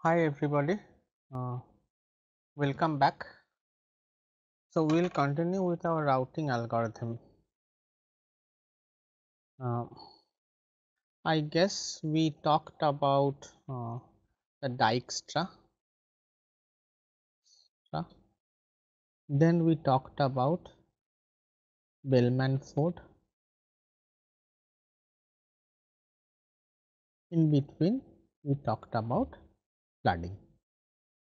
Hi everybody, uh, welcome back. So we will continue with our routing algorithm. Uh, I guess we talked about the Dijkstra, then we talked about Bellman-Ford. In between, we talked about flooding.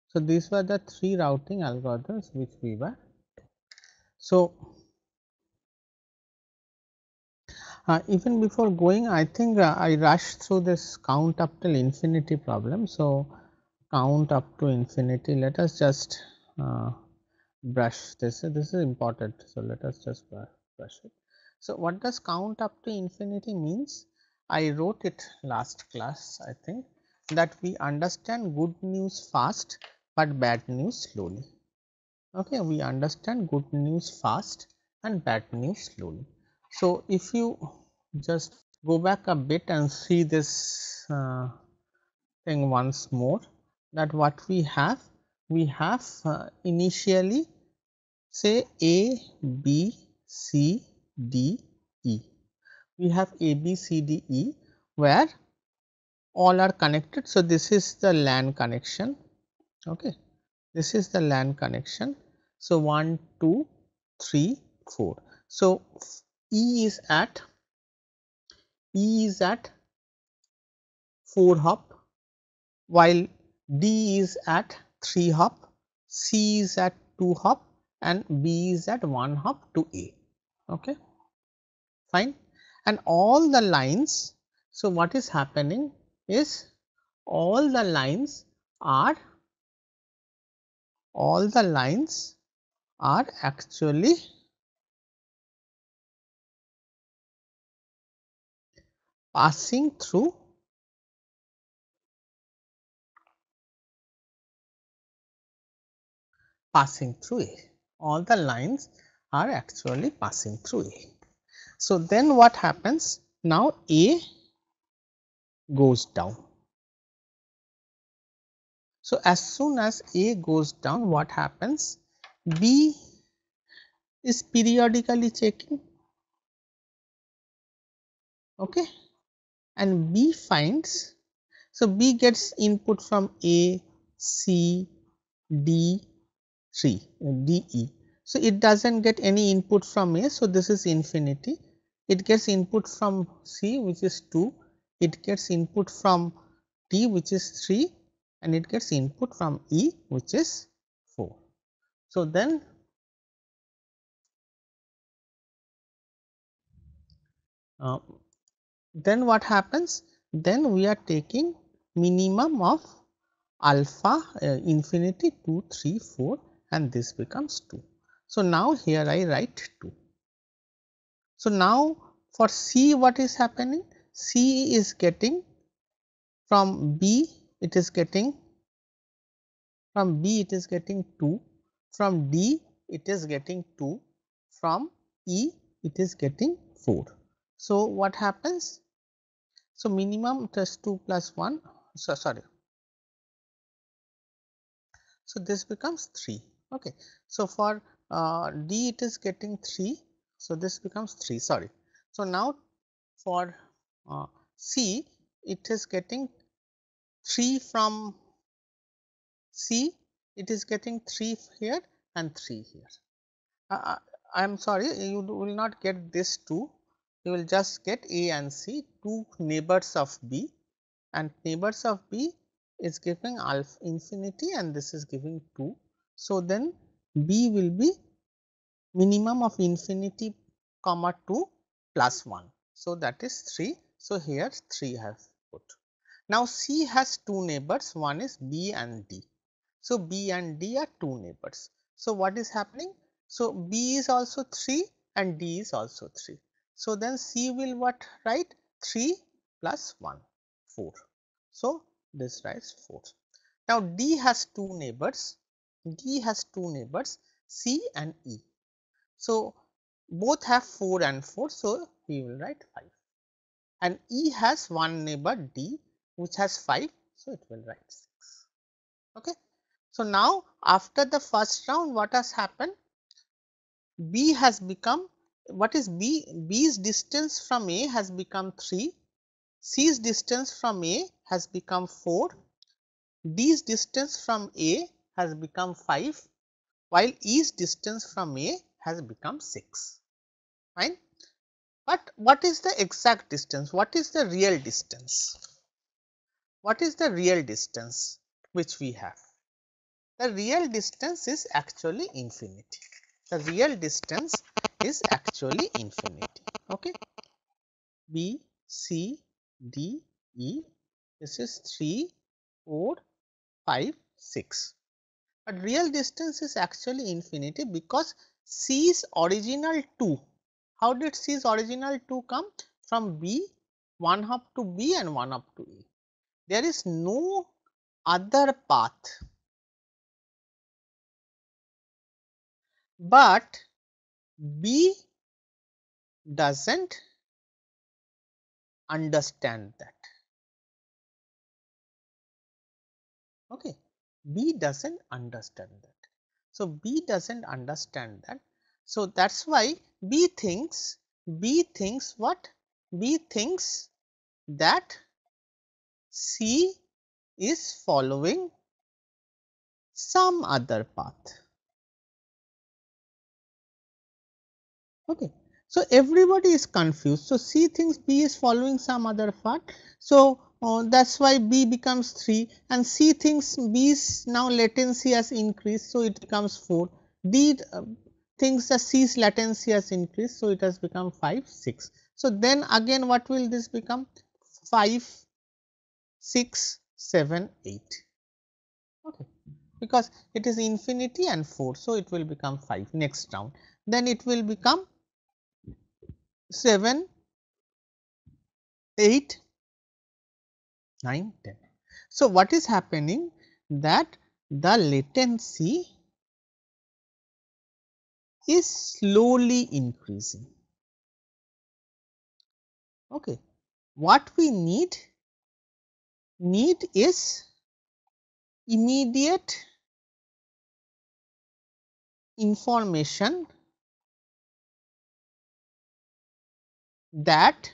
So these were the three routing algorithms which we were. So even before going, I think I rushed through this count up till infinity problem. So count up to infinity. Let us just brush this. This is important. So let us just brush it. So what does count up to infinity means? I wrote it last class. I think that we understand good news fast, but bad news slowly. Okay, we understand good news fast and bad news slowly. So if you just go back a bit and see this thing once more, that what we have initially say A, B, C, D, E. We have A, B, C, D, E where all are connected. So this is the LAN connection. Okay, this is the LAN connection. So 1, 2, 3, 4. So E is at 4 hop, while D is at 3 hop, C is at 2 hop, and B is at 1 hop to A. Okay, fine. And all the lines. So what is happening is all the lines are actually passing through A. All the lines are actually passing through A. So then what happens? Now A goes down. So as soon as A goes down, what happens? B is periodically checking, okay, and B finds. So B gets input from A, C, D, 3, D, E. So it doesn't get any input from A. So this is infinity. It gets input from C, which is 2. It gets input from D, which is 3, and it gets input from E, which is 4. So then uh, what happens? Then we are taking minimum of alpha infinity 2, 3, 4, and this becomes 2. So now here I write 2. So now for C, what is happening? C is getting from B, it is getting 2, from D it is getting 2, from E it is getting 4. So what happens? So minimum plus 2 plus 1, so sorry. So this becomes 3. Okay. So for D it is getting 3. So this becomes 3. Sorry. So now for C it is getting 3 from C. It is getting 3 here and 3 here. I am sorry, you will not get this 2. You will just get A and C, 2 neighbors of B, and neighbors of B is giving alpha infinity and this is giving 2. So then B will be minimum of infinity comma 2 plus 1. So that is 3. So here 3 have put. Now C has 2 neighbors, one is B and D. So B and D are 2 neighbors. So what is happening? So B is also 3 and D is also 3. So then C will what write? 3 plus 1, 4. So this writes 4. Now D has 2 neighbors. C and E. So both have 4 and 4. So we will write 5. And E has one neighbor D which has 5. So it will write 6. Okay. So, now after the first round what has happened? B has become, what is B? B's distance from A has become 3, C's distance from A has become 4, D's distance from A has become 5, while E's distance from A has become 6. Fine. But what is the exact distance? What is the real distance? What is the real distance which we have? The real distance is actually infinity. The real distance is actually infinity. Okay. B, C, D, E. This is 3, 4, 5, 6. But real distance is actually infinity because C's original 2. How did C's original 2 come? From B, 1 up to B and 1 up to E. There is no other path, but B does not understand that. Okay. B does not understand that. So, B does not understand that. So, that is why B thinks what? B thinks that C is following some other path. Okay. So, everybody is confused. So, C thinks B is following some other path. So, that is why B becomes 3 and C thinks B's now latency has increased. So, it becomes 4. D thinks that C's latency has increased. So, it has become 5, 6. So, then again what will this become? 5, 6, 7, 8. Okay. Because it is infinity and 4. So, it will become 5 next round. Then it will become 7, 8, 9, 10. So, what is happening that the latency is slowly increasing. Okay. What we need is immediate information that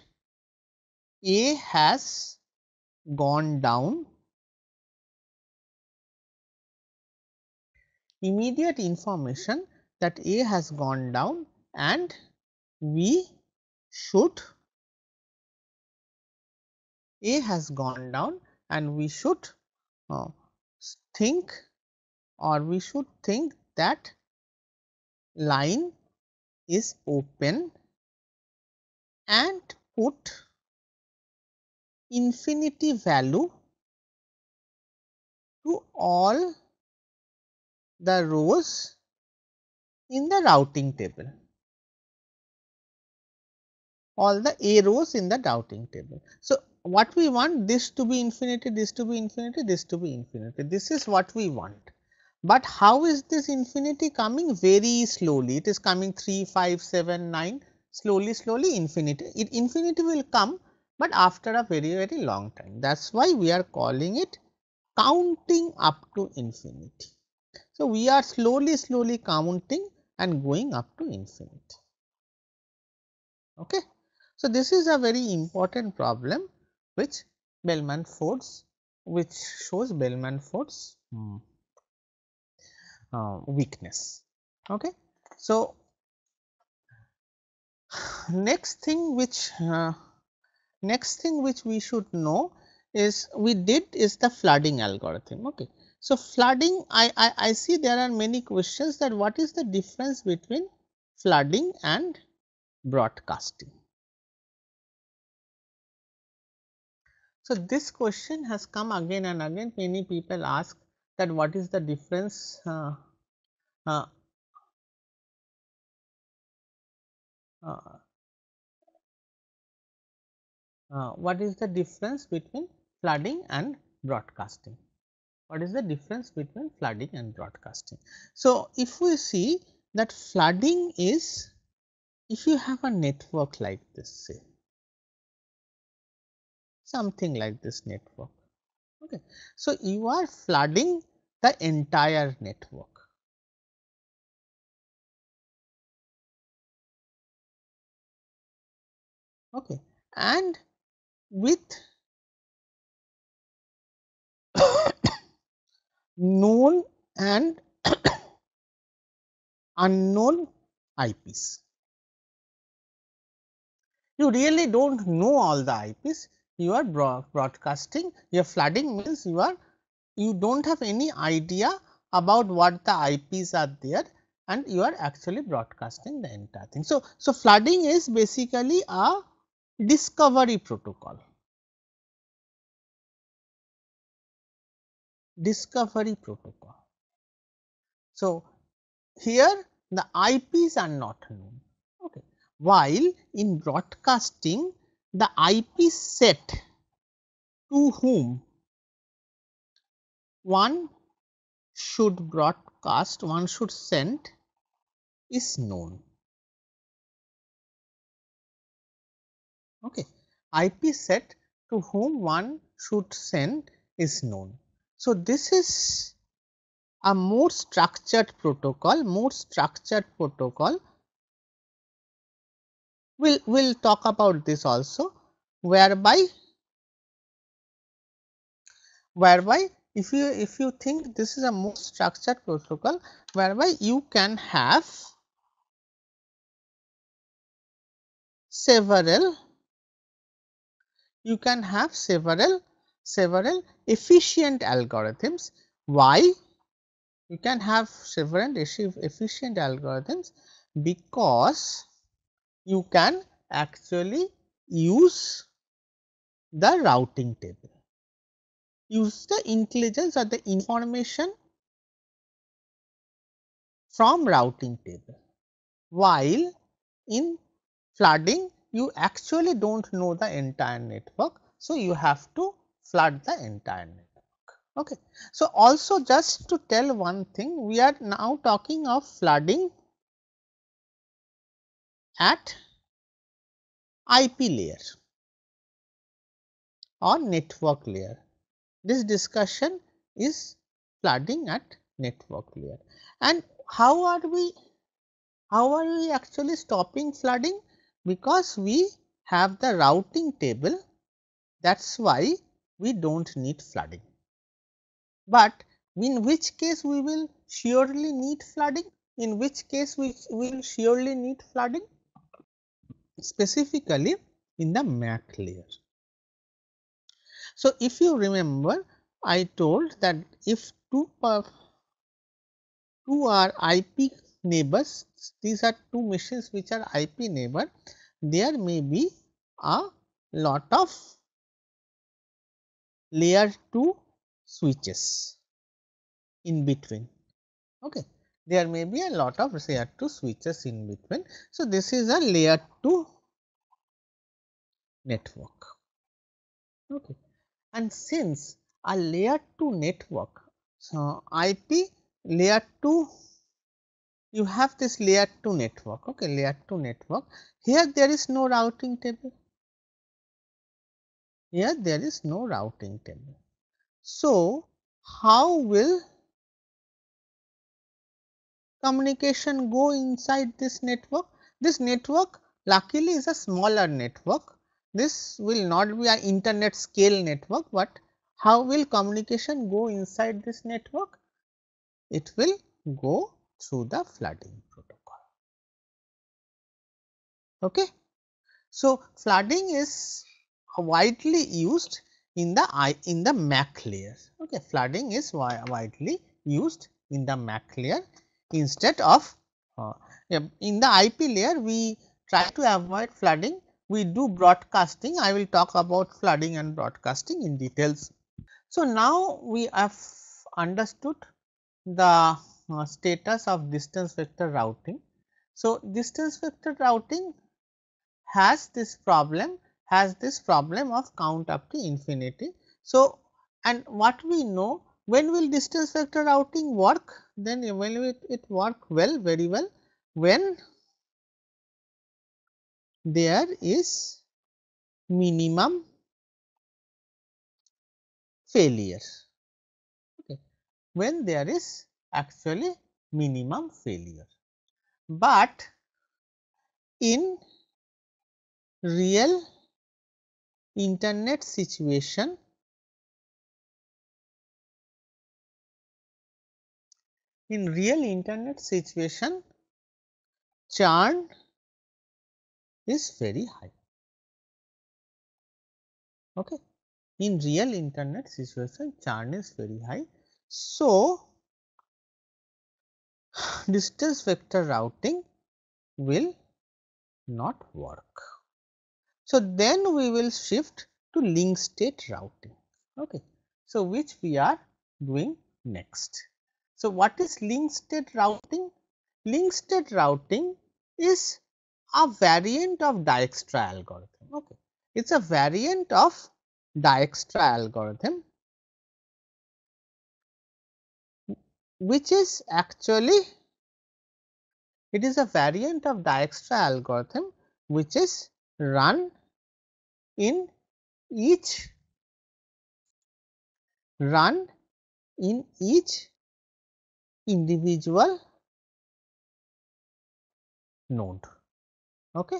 A has gone down, immediate information that A has gone down and we should, A has gone down and we should uh, think, or we should think that line is open and put infinity value to all the rows in the routing table, all the A rows in the routing table. So, what we want, this to be infinity, this to be infinity, this to be infinity, this is what we want. But how is this infinity coming? Very slowly, it is coming 3, 5, 7, 9, slowly infinity. Infinity will come, but after a very long time. That is why we are calling it counting up to infinity. So, we are slowly counting and going up to infinity. Okay. So, this is a very important problem which Bellman-Ford's, which shows Bellman-Ford's weakness. Okay. So, next thing which we should know is the flooding algorithm. Okay. So, flooding, I see there are many questions that what is the difference between flooding and broadcasting. So, this question has come again and again. Many people ask that what is the difference uh, uh, what is the difference between flooding and broadcasting? What is the difference between flooding and broadcasting? So, if we see that flooding is, if you have a network like this, say something like this network. Okay. So, you are flooding the entire network. Okay, and with known and unknown IPs. You really do not know all the IPs, you are broadcasting, your flooding means you do not have any idea about what the IPs are there, and you are actually broadcasting the entire thing. So flooding is basically a discovery protocol. Discovery protocol. So here the IPs are not known. Okay. While in broadcasting, the IP set to whom one should broadcast, one should send is known. Okay. IP set to whom one should send is known. So this is a more structured protocol, we'll talk about this also, whereby if you think this is a more structured protocol, whereby you can have several efficient algorithms. Why you can have several efficient algorithms? Because you can actually use the routing table, use the intelligence or the information from routing table, while in flooding you actually do not know the entire network. So, you have to flood the entire network. Okay. So, also just to tell one thing, we are now talking of flooding at IP layer or network layer. This discussion is flooding at network layer. And how are we actually stopping flooding? Because we have the routing table, that is why we do not need flooding. But in which case we will surely need flooding? In which case we will surely need flooding? Specifically in the MAC layer. So, if you remember, I told that if two are IP neighbors, these are two machines which are IP neighbor, there may be a lot of layer 2 switches in between. Okay. There may be a lot of layer 2 switches in between. So, this is a layer 2 network. Okay. And since a layer 2 network, so IP layer 2, you have this layer 2 network, okay, layer 2 network. Here there is no routing table. Here there is no routing table. So, how will communication go inside this network? This network luckily is a smaller network. This will not be an internet scale network, but how will communication go inside this network? It will go through the flooding protocol. Okay. So, flooding is widely used in the MAC layer. Okay. Flooding is widely used in the MAC layer instead of in the IP layer. We try to avoid flooding, we do broadcasting. I will talk about flooding and broadcasting in details. So, now we have understood the status of distance vector routing. So, distance vector routing has this problem of count up to infinity. So, and what we know, when will distance vector routing work? Then when will it work well, very well, when there is minimum failure. Okay. when there is actually minimum failure. But in real internet situation, churn is very high. Okay. In real internet situation, churn is very high. So, distance vector routing will not work. So, then we will shift to link state routing. Okay. So, which we are doing next. So, what is link state routing? Link state routing is a variant of Dijkstra algorithm. Okay. It is a variant of Dijkstra algorithm, which is actually, it is a variant of Dijkstra algorithm which is run in each individual node. Okay.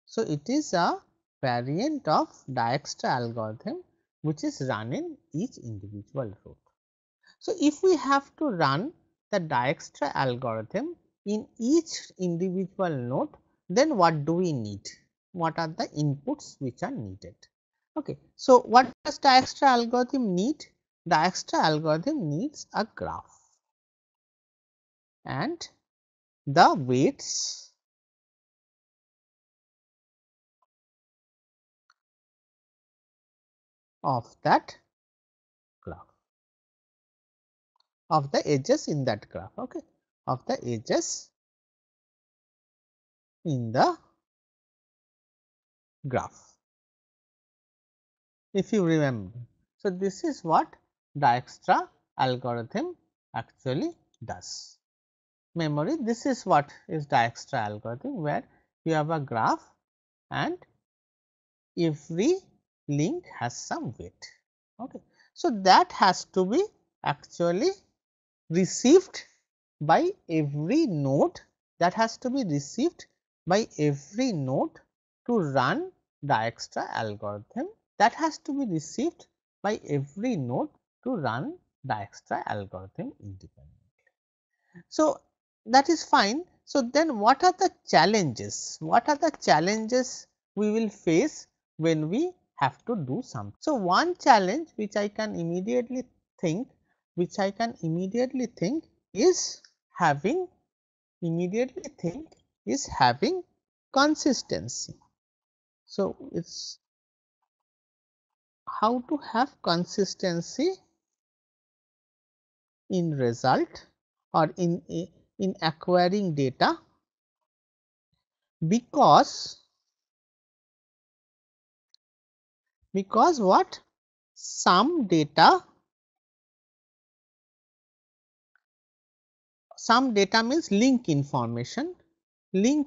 So, it is a variant of Dijkstra algorithm which is run in each individual node. So, if we have to run the Dijkstra algorithm in each individual node, then what do we need? What are the inputs which are needed? Okay. So, what does Dijkstra algorithm need? Dijkstra algorithm needs a graph, and the weights of that graph, of the edges in that graph. Okay. Of the edges in the graph, if you remember. So, this is what Dijkstra algorithm actually does. Memory, this is what is Dijkstra algorithm, where you have a graph and every link has some weight. Okay. So, that has to be actually received by every node, that has to be received by every node to run Dijkstra algorithm, that has to be received by every node to run Dijkstra algorithm independently. So, that is fine. So, then what are the challenges? What are the challenges we will face when we have to do something? So, one challenge which I can immediately think, is having consistency. So, it is how to have consistency in result or in acquiring data, because what, some data means link information may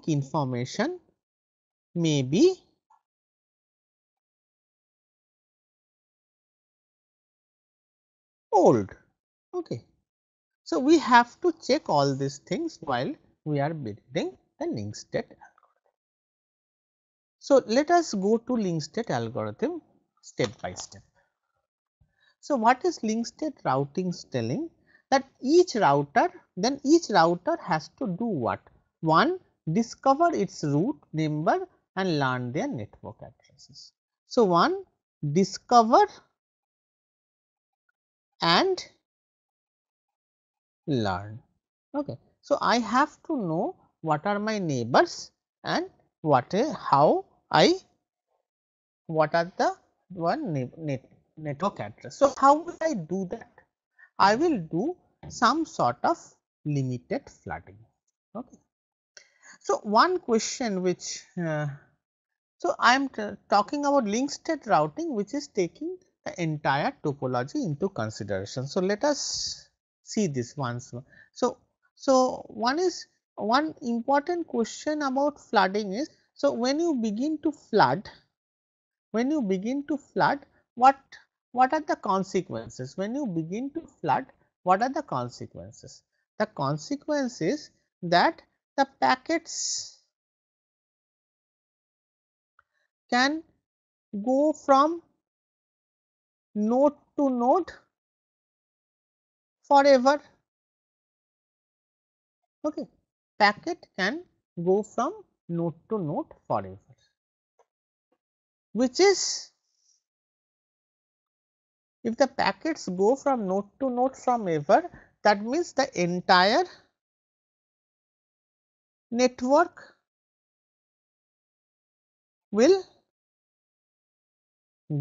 be old. Okay. So, we have to check all these things while we are building the link state algorithm. So, let us go to link state algorithm step by step. So, what is link state routing telling? That each router has to do what? One, discover its root number and learn their network addresses. So, one, discover and learn. Okay. So, I have to know what are my neighbors and what are the network address. So, how will I do that? I will do some sort of limited flooding. Okay. So, one question which so I am talking about link state routing, which is taking the entire topology into consideration. So, let us see this once. So, one important question about flooding is, so when you begin to flood, what are the consequences? When you begin to flood, what are the consequences? The consequence is that the packets can go from node to node forever. Okay, packet can go from node to node forever, which is, if the packets go from node to node forever, that means the entire network will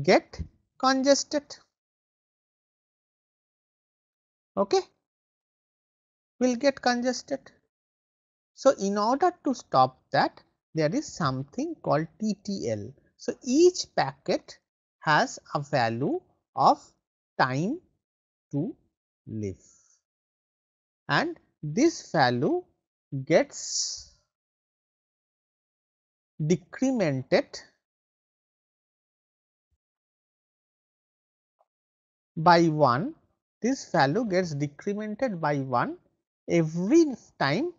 get congested. Okay, will get congested. So, in order to stop that, there is something called TTL. So, each packet has a value of time to live, and this value gets decremented by 1. This value gets decremented by 1 every time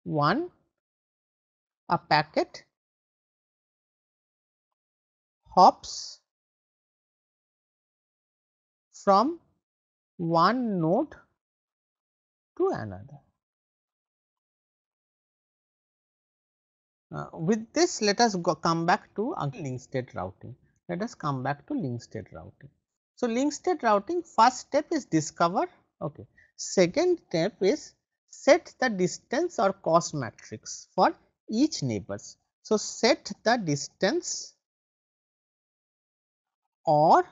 one a packet hops from one node to another. With this, let us come back to link state routing. Let us come back to link state routing. So, link state routing, first step is discover. Okay. Second step is set the distance or cost matrix for each neighbors. So, set the distance or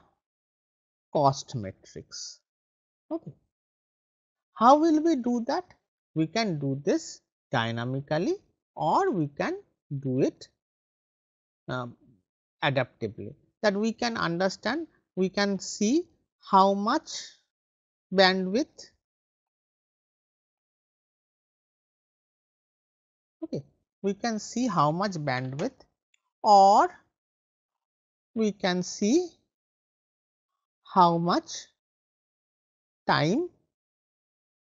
cost matrix. Okay. How will we do that? We can do this dynamically, or we can do it adaptively, that we can understand, we can see how much bandwidth, okay, we can see how much bandwidth, or we can see how much time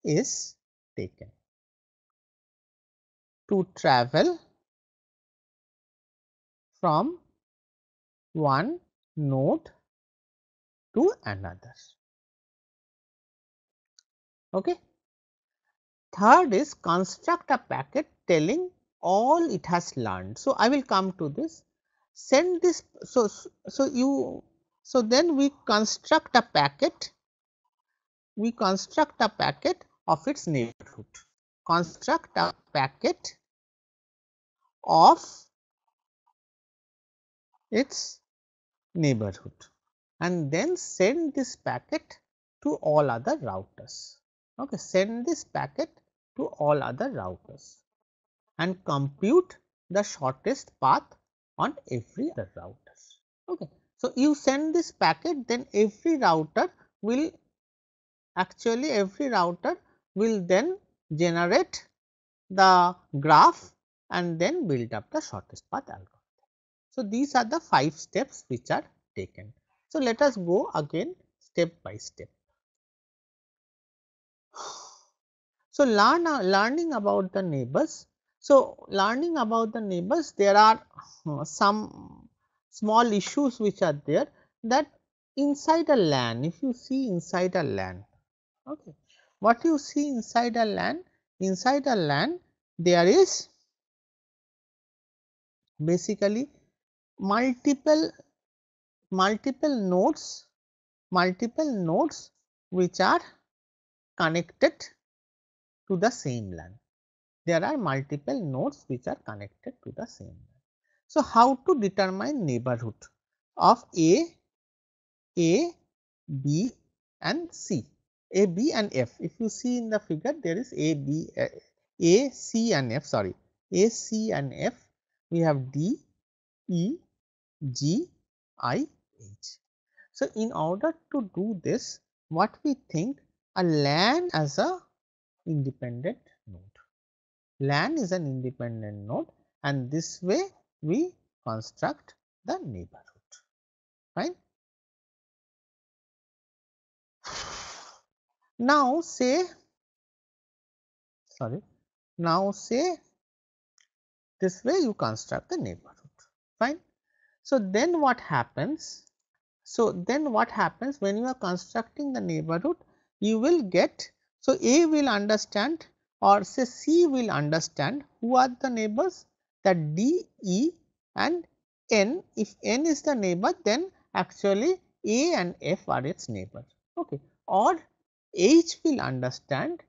is taken to travel from one node to another. Okay. Third is construct a packet telling all it has learned. So, I will come to this. Send this. So then we construct a packet. We construct a packet of its neighborhood. Construct a packet of its neighborhood, and then send this packet to all other routers. Okay, send this packet to all other routers and compute the shortest path on every other router. Okay. So, you send this packet, then every router will then generate the graph and then build up the shortest path algorithm. So, these are the 5 steps which are taken. So, let us go again step by step. So, learning about the neighbors. So, learning about the neighbors, there are some small issues which are there, that inside a LAN, if you see inside a LAN, okay, what you see inside a LAN? Inside a LAN, there is basically multiple nodes which are connected to the same LAN. There are multiple nodes which are connected to the same LAN. So, how to determine neighborhood of A, B and C, A, B and F. If you see in the figure, there is A, B, A, C and F, sorry, A, C and F, we have D, E, G, I, H. So, in order to do this, what we think, a LAN as a independent node. LAN is an independent node, and this way we construct the neighborhood. Fine. Now say, sorry, now say this way you construct the neighborhood, fine. So then what happens? So then what happens when you are constructing the neighborhood, you will get, so A will understand, or say C will understand who are the neighbors, that D, E and N. If N is the neighbor, then actually A and F are its neighbor, okay. Or H will understand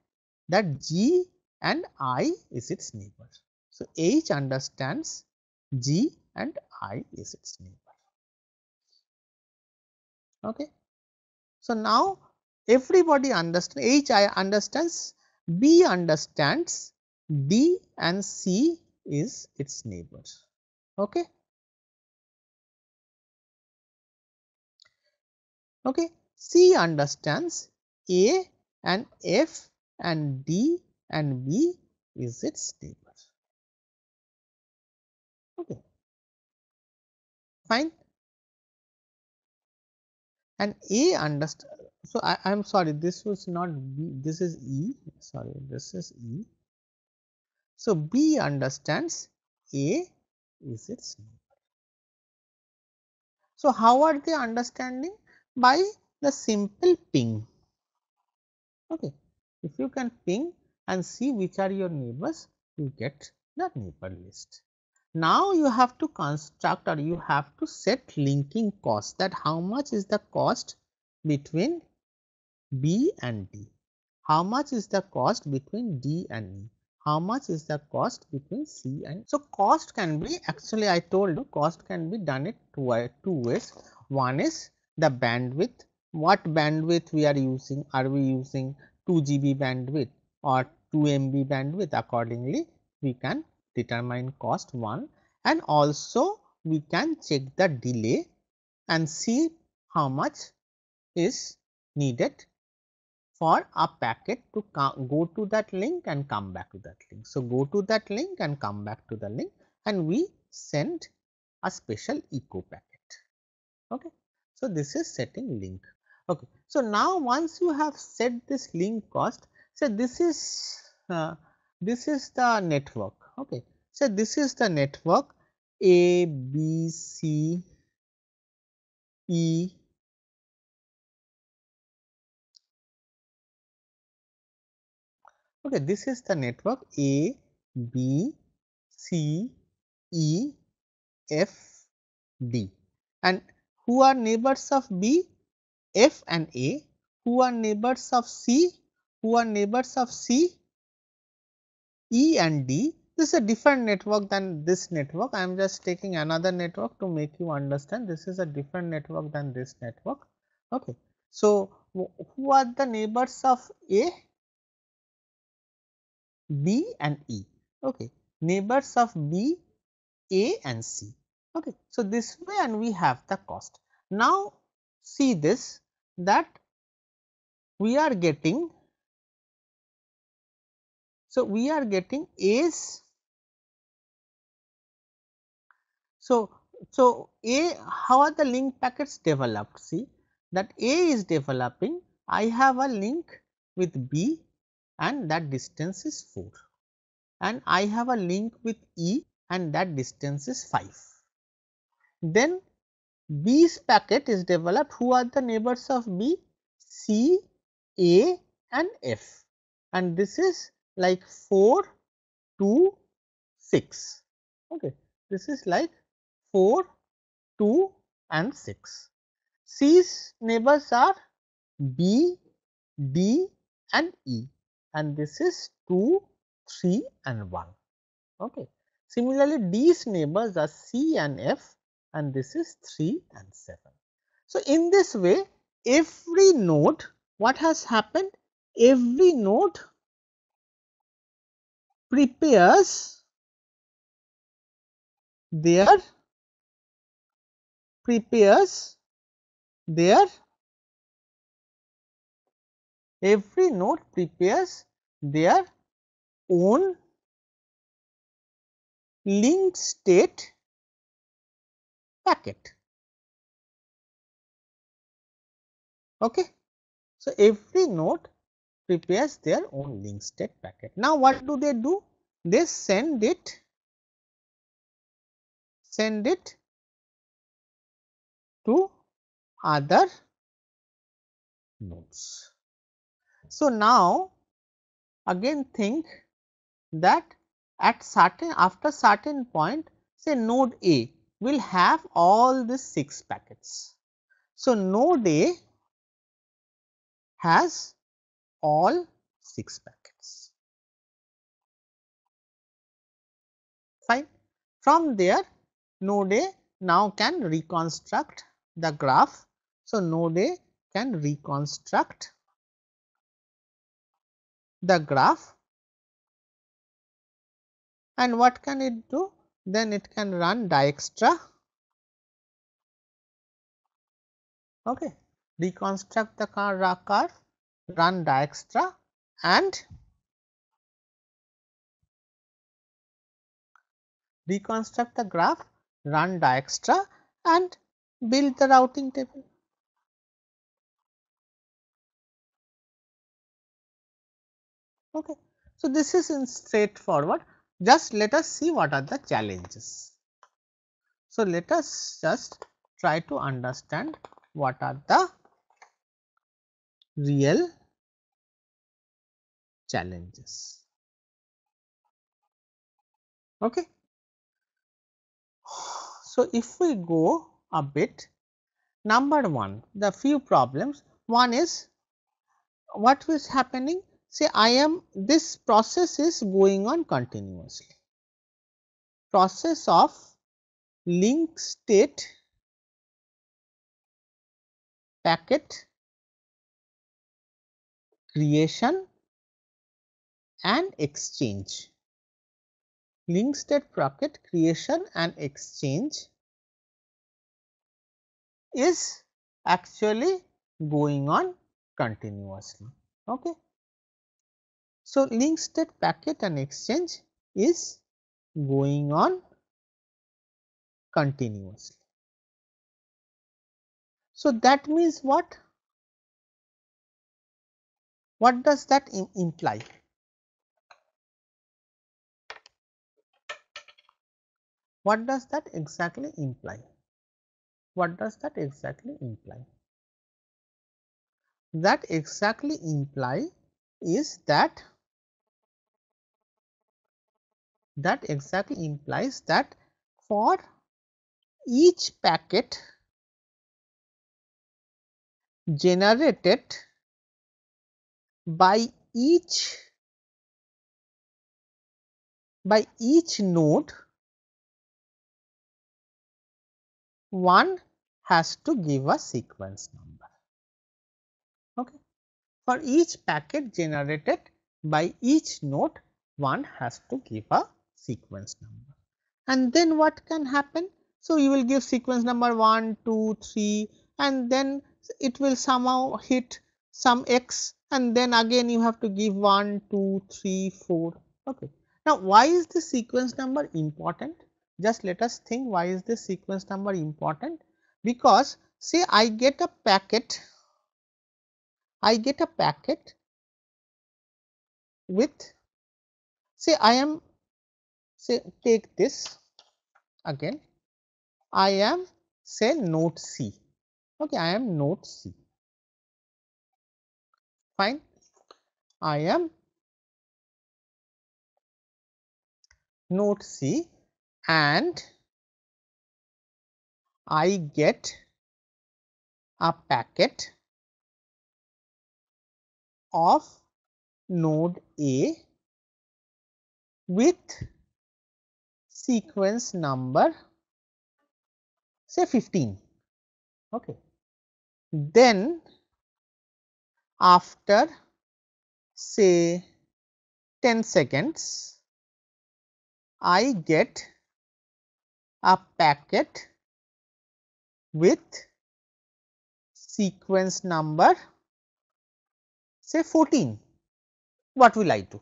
that G and I is its neighbor. So H understands G and I is its neighbor, okay. So now everybody understands, H I understands, B understands, D and C is its neighbor, okay. Okay. C understands A and F and D and B is its neighbor, okay, fine. And A understand, so I am sorry, this was not B, this is E, sorry, this is E. So B understands A is its neighbor. So how are they understanding? By the simple ping, okay. If you can ping and see which are your neighbors, you get the neighbor list. Now you have to construct, or you have to set linking cost, that how much is the cost between B and D, how much is the cost between D and E, how much is the cost between C and. So cost can be, actually I told you, cost can be done it two ways. One is the bandwidth, what bandwidth we are using, are we using 2 GB bandwidth or 2 MB bandwidth, accordingly we can determine cost one, and also we can check the delay and see how much is needed for a packet to go to that link and come back to that link. So, go to that link and come back to the link, and we send a special echo packet, okay. So, this is setting link, okay. So, now once you have set this link cost, so this is the network, okay. So, this is the network A, B, C, E, okay. This is the network A, B, C, E, F, D, and who are neighbors of B? F and A. Who are neighbors of C? Who are neighbors of C? E and D. This is a different network than this network. I am just taking another network to make you understand. This is a different network than this network, okay. So, who are the neighbors of A? B and E, okay. Neighbors of B, A and C, okay. So, this way, and we have the cost. Now, see this, that we are getting, so we are getting A's. So, A, how are the link packets developed? See that A is developing, I have a link with B and that distance is 4, and I have a link with E and that distance is 5. Then B's packet is developed. Who are the neighbors of B? C, A and F, and this is like 4, 2, 6, okay. This is like 4, 2 and 6. C's neighbors are B, D and E, and this is 2, 3 and 1, okay. Similarly, D's neighbors are C and F, and this is 3 and 7. So, in this way, every node, what has happened? Every node prepares their every node prepares their own linked state packet, okay. So, every node prepares their own link state packet. Now, what do? They send it to other nodes. So, now again think that after certain point, say node A will have all these 6 packets. So, node A has all 6 packets, fine. From there, node A now can reconstruct the graph. So, node A can reconstruct the graph, and what can it do? Then it can run Dijkstra, okay, reconstruct the curve, run Dijkstra, and reconstruct the graph, run Dijkstra, and build the routing table. Okay. So, this is in straightforward. Just let us see what are the challenges. So, let us just try to understand what are the real challenges. Okay. So, if we go a bit, number 1, the few problems. One is what is happening? Say this process is going on continuously. Process of link state packet creation and exchange. Link state packet creation and exchange is actually going on continuously. Okay. So, link state packet and exchange is going on continuously. So, that means what? What does that imply? What does that exactly imply? What does that exactly imply? That exactly imply is that exactly implies that for each packet generated by each node, one has to give a sequence number. Okay. For each packet generated by each node, one has to give a sequence number. And then what can happen? So, you will give sequence number 1, 2, 3, and then it will somehow hit some x, and then again you have to give 1, 2, 3, 4. Okay. Now, why is this sequence number important? Just let us think, why is this sequence number important? Because say I get a packet with, say take this again, I am say node C. Okay, I am node C. Fine. I am node C and I get a packet of node A with sequence number say 15. Okay. Then after say 10 seconds, I get a packet with sequence number say 14. What will I do?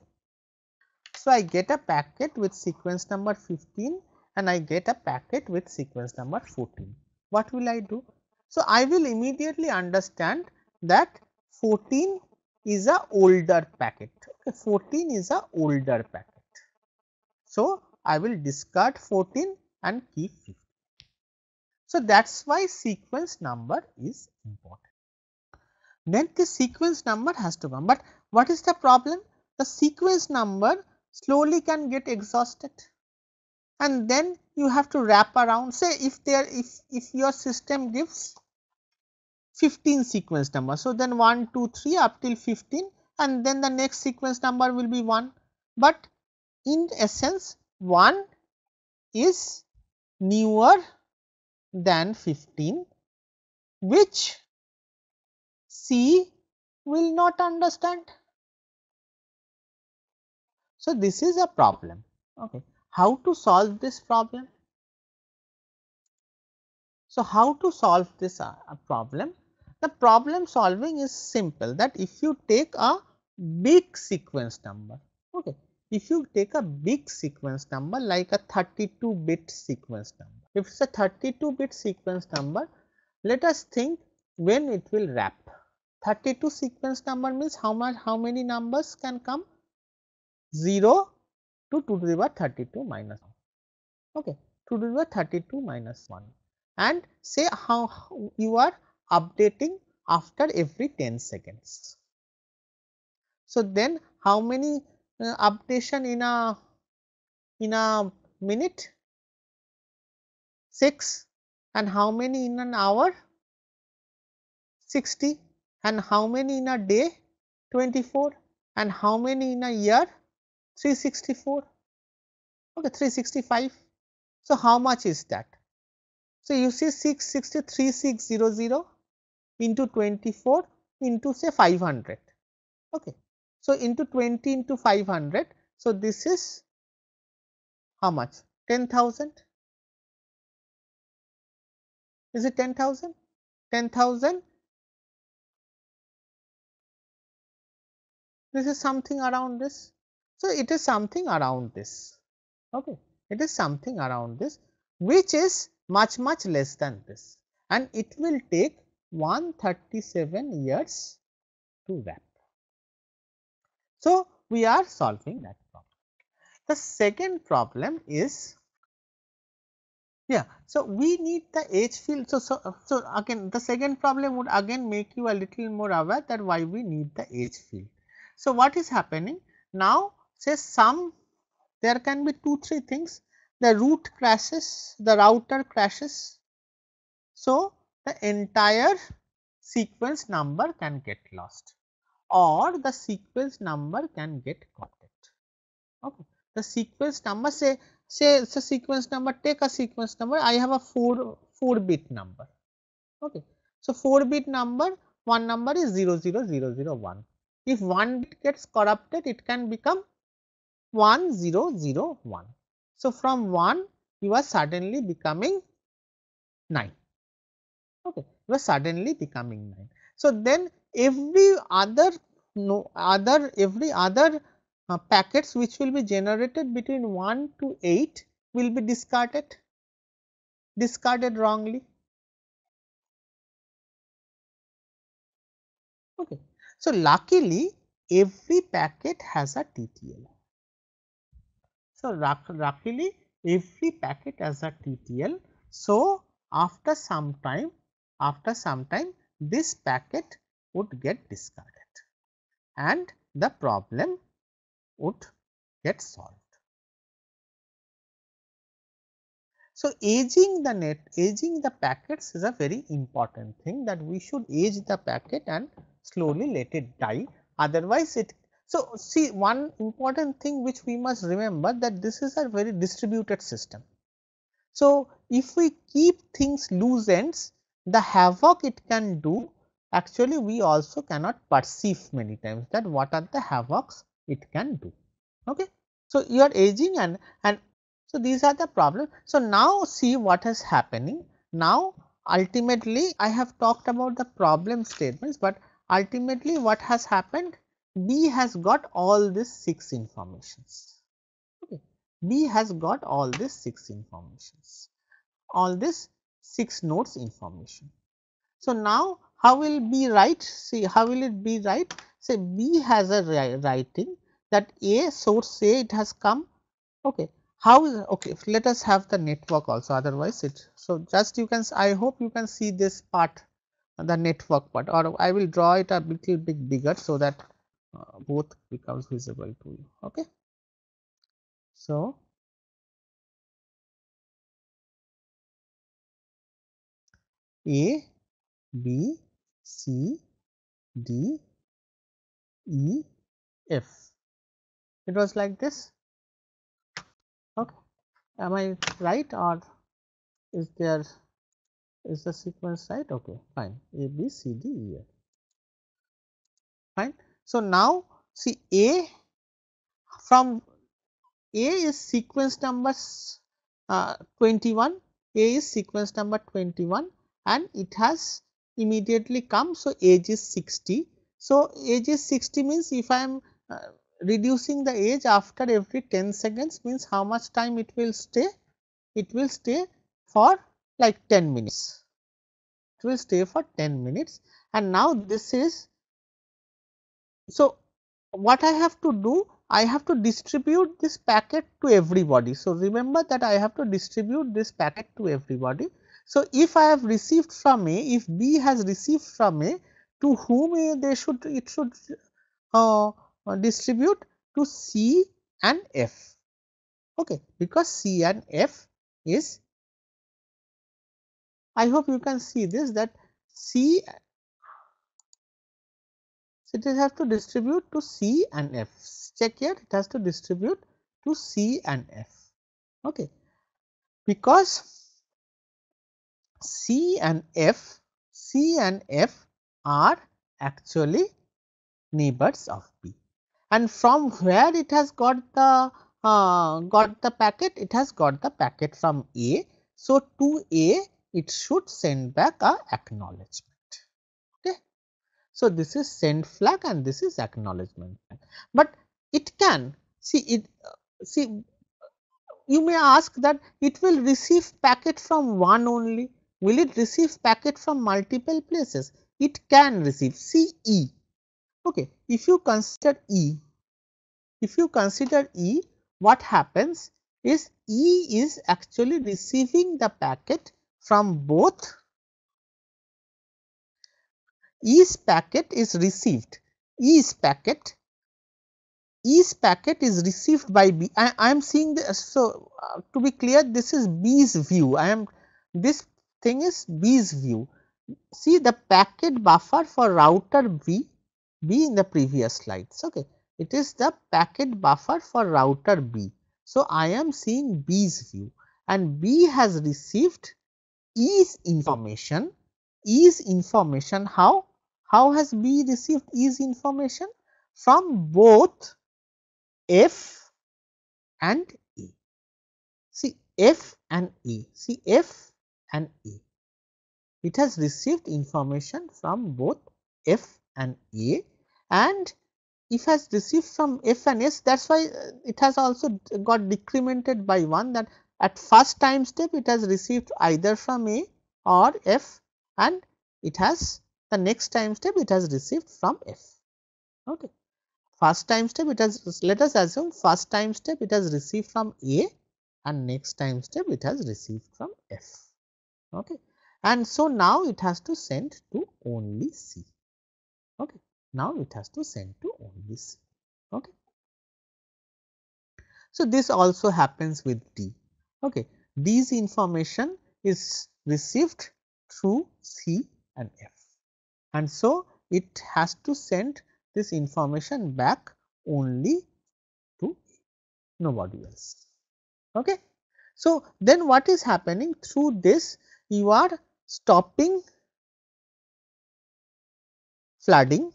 So, I get a packet with sequence number 15 and I get a packet with sequence number 14. What will I do? So, I will immediately understand that 14 is a older packet. Okay, 14 is a older packet. So, I will discard 14 and keep 15. So, that is why sequence number is important. Then the sequence number has to come, but what is the problem? The sequence number slowly can get exhausted, and then you have to wrap around. Say if your system gives 15 sequence number, so then 1 2 3 up till 15, and then the next sequence number will be 1, but in essence 1 is newer than 15, which C will not understand. So, this is a problem. Okay. How to solve this problem? So, how to solve this problem? The problem solving is simple, that if you take a big sequence number, okay, if you take a big sequence number like a 32-bit sequence number, if it is a 32-bit sequence number, let us think when it will wrap. 32 sequence number means how many numbers can come? 0 to 2 to the power 32 minus 1. Okay, 2 to the power 32 minus 1, and say how you are updating after every 10 seconds. So, then how many updation in a minute? 6, and how many in an hour? 60, and how many in a day? 24, and how many in a year? 364. Okay, 365. So, how much is that? So, you see 663,600 into 24 into say 500. Okay. So, into 20 into 500. So, this is how much? 10,000. Is it 10,000? 10,000. This is something around this. So, it is something around this. Okay. It is something around this, which is much less than this, and it will take 137 years to wrap. So, we are solving that problem. The second problem is, yeah, so we need the edge field. So again the second problem would again make you a little more aware that why we need the edge field. So, what is happening now? Say there can be 2-3 things. The root crashes, the router crashes. So, the entire sequence number can get lost, or the sequence number can get corrupted. Okay. The sequence number, say sequence number, take a sequence number, I have a 4 bit number. Okay. So, 4 bit number, one number is 00001. If one bit gets corrupted, it can become 1001. So, from 1 you are suddenly becoming 9. Okay. You are suddenly becoming 9. So, then every other packets which will be generated between 1 to 8 will be discarded wrongly. Okay. So, luckily every packet has a TTL. So, luckily every packet has a TTL. So, after some time this packet would get discarded and the problem would get solved. So, aging the packets is a very important thing, that we should age the packet and slowly let it die, otherwise it. So, see, one important thing which we must remember, that this is a very distributed system. So, if we keep things loose ends, the havoc it can do, actually we also cannot perceive many times that what are the havocs it can do. Okay. So, you are aging and so these are the problems. So, now see what is happening. Now, ultimately I have talked about the problem statements, but ultimately what has happened, B has got all these 6 informations. Okay. B has got all these 6 informations, all this 6 nodes information. So, now how will be right? See, how will it be right? Say B has a writing that A, source A, it has come. Okay. How is, okay, let us have the network also, otherwise it, so just you can, I hope you can see this part, the network part, or I will draw it a little bit bigger so that both becomes visible to you. Okay. So, A, B, C, D, E, F. It was like this. Okay. Am I right, or is there, is the sequence right? Okay, fine. A, B, C, D, E, F. Fine. So now see A, from A is sequence number 21. A is sequence number 21, and it has immediately come. So age is 60. So age is 60 means if I am reducing the age after every 10 seconds, means how much time it will stay? It will stay for like 10 minutes. It will stay for 10 minutes, and now this is, so what I have to do, I have to distribute this packet to everybody. So remember that I have to distribute this packet to everybody. So if I have received from A, if B has received from A, to whom A they should, it should distribute to C and F. Okay, because C and F is, I hope you can see this, that C, so it has to distribute to C and F. Check here, it has to distribute to C and F. Okay, because C and F are actually neighbors of B, and from where it has got the packet, it has got the packet from A. So to A it should send back a acknowledgement. Okay. So this is send flag and this is acknowledgement flag, but it can see it, see, you may ask that it will receive packet from one only, will it receive packet from multiple places? It can receive, see E. Okay, if you consider E, what happens is E is actually receiving the packet from both. E's packet is received, E's packet is received by B. I am seeing the, so to be clear, this is B's view. This thing is B's view. See the packet buffer for router B in the previous slides. Okay, it is the packet buffer for router B. So I am seeing B's view, and B has received E's information. How? How has B received E's information? From both F and A. See F and A. See F and A. It has received information from both F and A, and if has received from F and S, that is why it has also got decremented by 1, that at first time step it has received either from A or F, and it has the next time step it has received from F. Okay. First time step it has, let us assume first time step it has received from A, and next time step it has received from F. Okay. And so now it has to send to only C. Okay. Now it has to send to only C. Okay. So this also happens with D. Okay. D's information is received through C and F, and so it has to send this information back only to nobody else. Okay. So then what is happening through this? You are stopping flooding,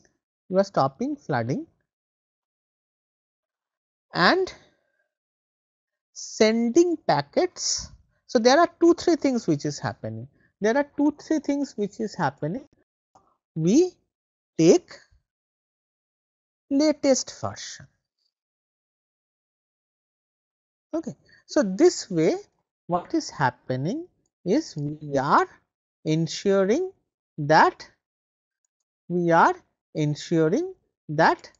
and sending packets. So there are 2-3 things which is happening. We take latest version. Okay. So this way what is happening is we are ensuring that we are ensuring that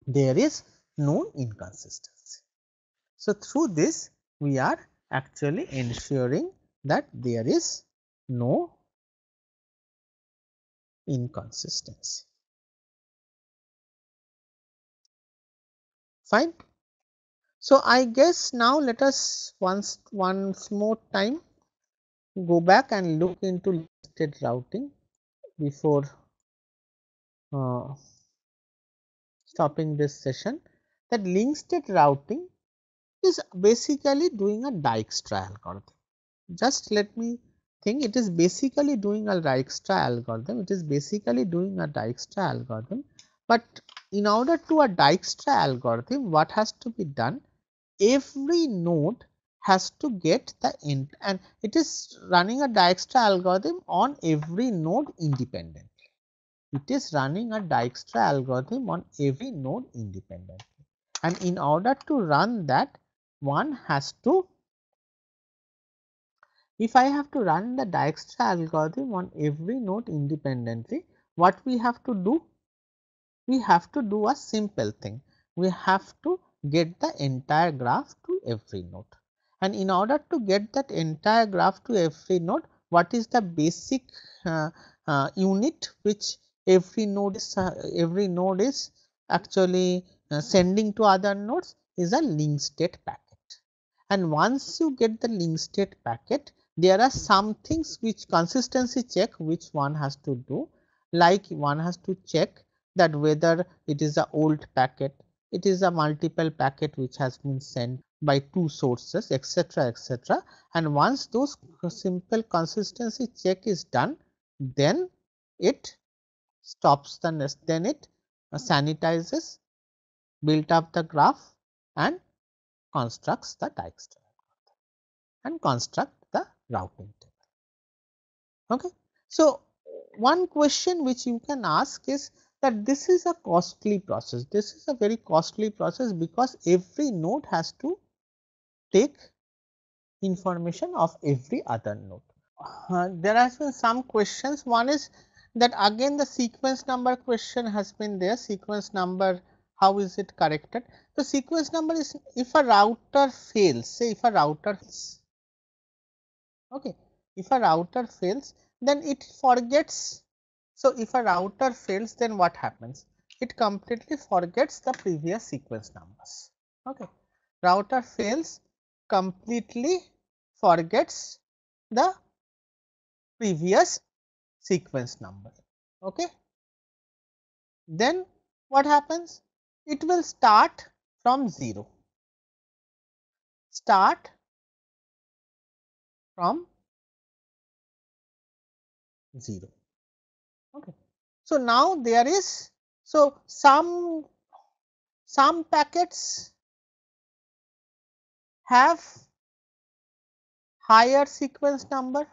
there is no inconsistency. So, through this we are actually ensuring that there is no inconsistency. Fine. So, I guess now let us once more time go back and look into listed routing before stopping this session. That linked state routing is basically doing a Dijkstra algorithm. Just let me think, it is basically doing a Dijkstra algorithm. It is basically doing a Dijkstra algorithm, but in order to a Dijkstra algorithm, what has to be done? Every node has to get the end, and it is running a Dijkstra algorithm on every node independently. It is running a Dijkstra algorithm on every node independently, and in order to run that, one has to, if I have to run the Dijkstra algorithm on every node independently, what we have to do? We have to do a simple thing. We have to get the entire graph to every node, and in order to get that entire graph to every node, what is the basic unit which every node is actually sending to other nodes is a linked state packet. And once you get the linked state packet, there are some things which consistency check which one has to do, like one has to check that whether it is a old packet, it is a multiple packet which has been sent by two sources, etc., etc. And once those simple consistency check is done, then it stops the nest, then it sanitizes, build up the graph and constructs the Dijkstra and construct the routing table. Okay. So, one question which you can ask is that this is a costly process. This is a very costly process because every node has to take information of every other node. There has been some questions. One is that again the sequence number question has been there. Sequence number, how is it corrected? The sequence number is if a router fails, say if a router fails, okay, if a router fails, then it forgets. So, if a router fails, then what happens? It completely forgets the previous sequence numbers. Okay. Router fails, completely forgets the previous sequence number. Okay. Then what happens? It will start from 0. Start from 0. Okay. So, now there is, so some packets have higher sequence number,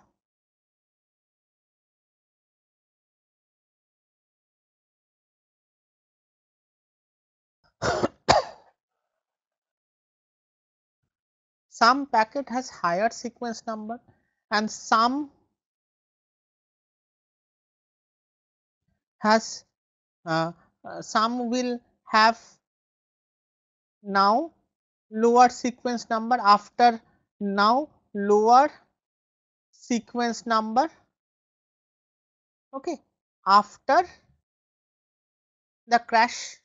some packet has higher sequence number and some has some will have now lower sequence number, after now lower sequence number, okay, after the crash,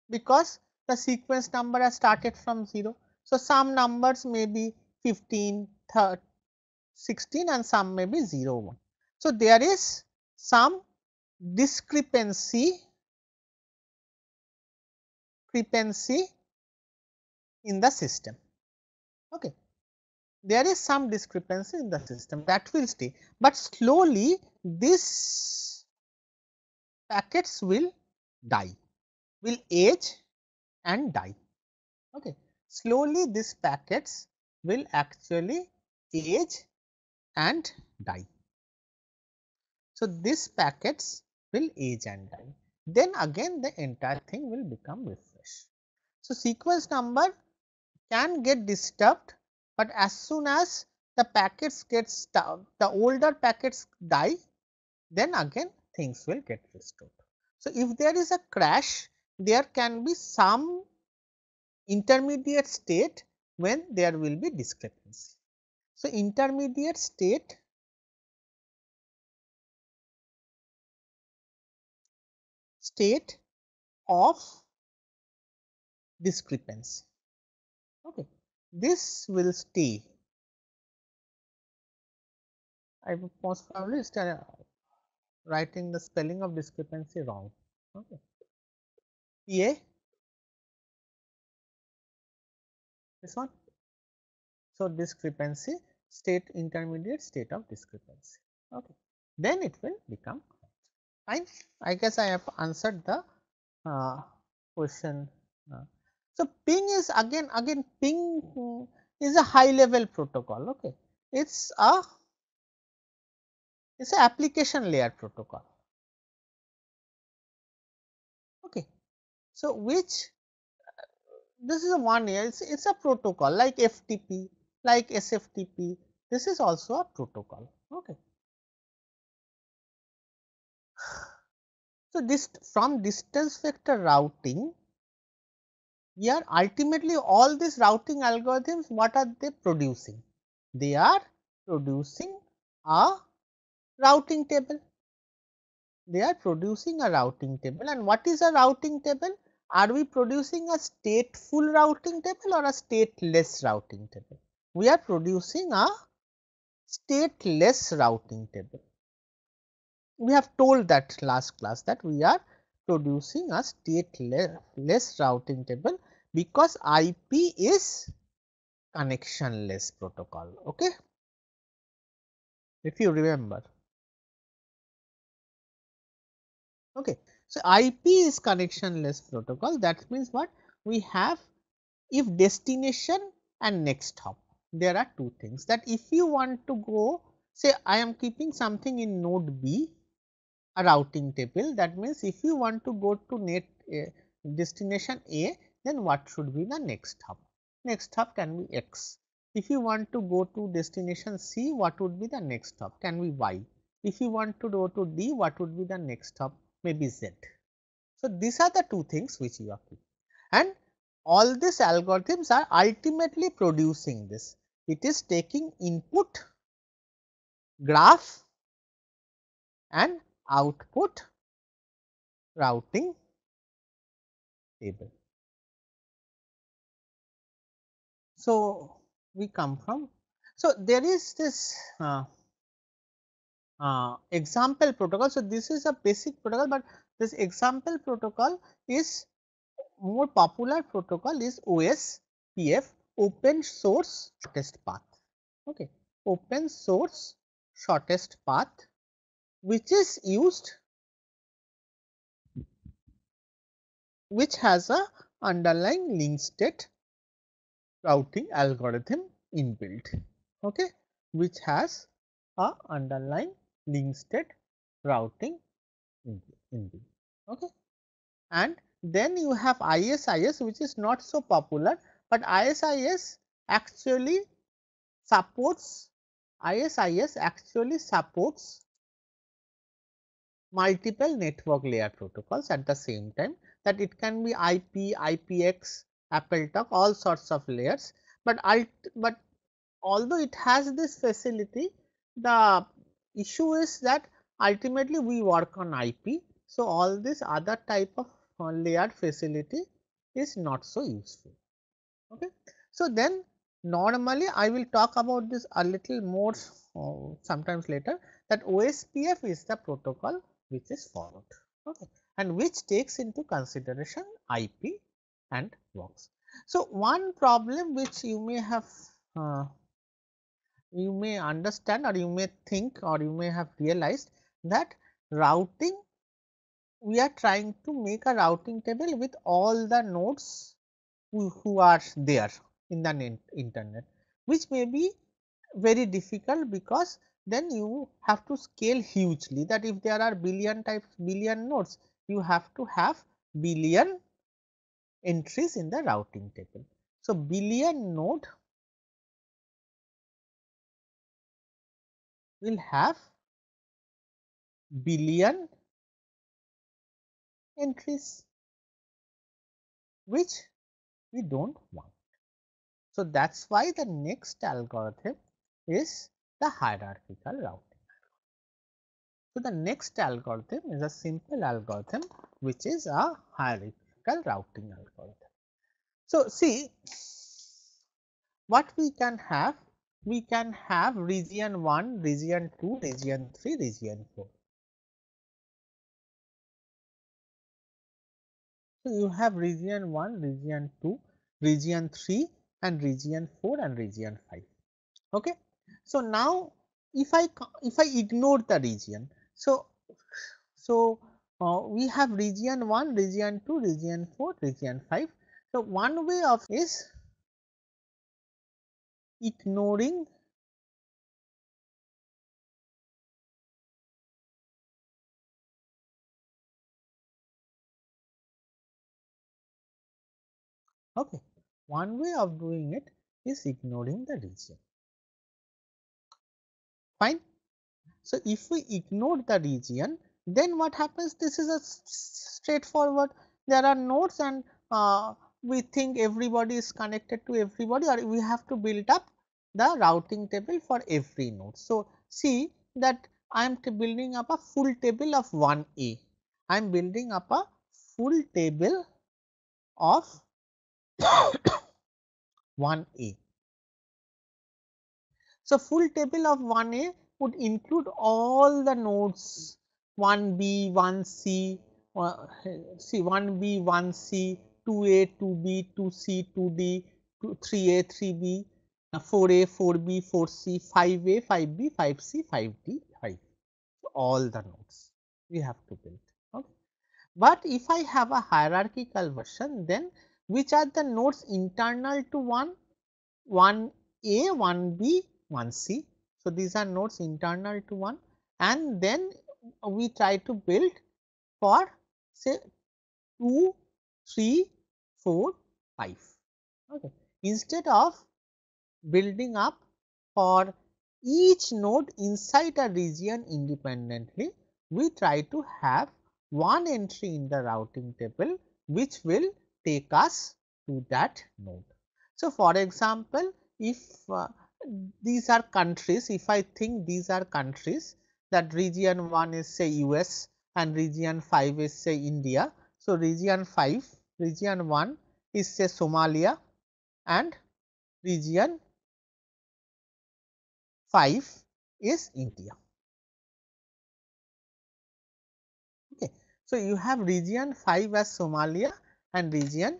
because the sequence number has started from 0. So, some numbers may be 15, 30, 16 and some may be 0, 1. So, there is some discrepancy in the system. Okay. There is some discrepancy in the system that will stay, but slowly these packets will die, will age and die. Okay. Slowly these packets will actually age and die. So, these packets will age and die, then again the entire thing will become refresh. So, sequence number can get disturbed, but as soon as the packets gets the older packets die, then again things will get restored. So, if there is a crash, there can be some intermediate state when there will be discrepancy. So, intermediate state of discrepancy. Okay. This will stay. I will most probably start writing the spelling of discrepancy wrong. Okay. PA, this one. So, discrepancy state, intermediate state of discrepancy. Okay. Then it will become fine. I guess I have answered the question. Uh, so, ping is again ping is a high level protocol. Okay. It's a application layer protocol. Okay. So, which this is a one year, it's a protocol like FTP, like SFTP. This is also a protocol. Okay. So, this from distance vector routing, here ultimately all these routing algorithms, what are they producing? They are producing a routing table. They are producing a routing table, and what is a routing table? Are we producing a stateful routing table or a stateless routing table? We are producing a stateless routing table. We have told that last class that we are producing a stateless routing table because IP is connectionless protocol. Okay, if you remember. Okay, so IP is connectionless protocol. That means what we have, if destination and next hop, there are two things that if you want to go, say I am keeping something in node B, a routing table. That means if you want to go to destination A, then what should be the next hop? Next hop can be X. If you want to go to destination C, what would be the next hop? Can be Y. If you want to go to D, what would be the next hop? Maybe Z. So, these are the two things which you are keeping, and all these algorithms are ultimately producing this. It is taking input graph and output routing table. So, we come from, so there is this example protocol. So, this is a basic protocol, but this example protocol is more popular protocol is OSPF, open source shortest path. Okay, open source shortest path, which is used, which has a underlying link state routing algorithm inbuilt. Okay, which has a underlying link state routing inbuilt. Okay, and then you have ISIS, which is not so popular, but ISIS actually supports multiple network layer protocols at the same time, that it can be IP, IPX, AppleTalk, all sorts of layers, but although it has this facility, the issue is that ultimately we work on IP. So, all this other type of layered facility is not so useful. Okay. So, then normally I will talk about this a little more sometimes later, that OSPF is the protocol which is followed, okay, and which takes into consideration IP and works. So, one problem which you may have you may understand, or you may think, or you may have realized that routing, we are trying to make a routing table with all the nodes who are there in the internet, which may be very difficult, because then you have to scale hugely, that if there are billion nodes, you have to have billion entries in the routing table. So, billion node will have billion entries, which we don't want. So that's why the next algorithm is the hierarchical routing. So the next algorithm is a simple algorithm which is a hierarchical routing algorithm. So see what we can have. We can have region 1, region 2, region 3, region 4. So you have region 1, region 2, region 3 and region 4 and region 5. Okay. So now if I ignore the region, so we have region 1, region 2, region 4, region 5. So one way of is ignoring okay. One way of doing it is ignoring the region. Fine. So if we ignore the region, then what happens? This is a straightforward. There are nodes and we think everybody is connected to everybody, or we have to build up the routing table for every node. So see that I am building up a full table of 1A. I am building up a full table of 1A. So full table of 1A would include all the nodes 1B, 1C, see 1B, 1C, 2A, 2B, 2C, 2D, 3A, 3B, 4A, 4B, 4C, 5A, 5B, 5C, 5D, 5. So all the nodes we have to build. Okay. But if I have a hierarchical version, then which are the nodes internal to 1A, 1B, 1C. So these are nodes internal to 1, and then we try to build for say 2, 3, 4, 5. Okay. Instead of building up for each node inside a region independently, we try to have one entry in the routing table which will take us to that node. So, for example, if these are countries, if I think these are countries, that region 1 is say US and region 5 is say India. So, region 1 is say Somalia and region 5 is India. Okay. So, you have region 5 as Somalia and region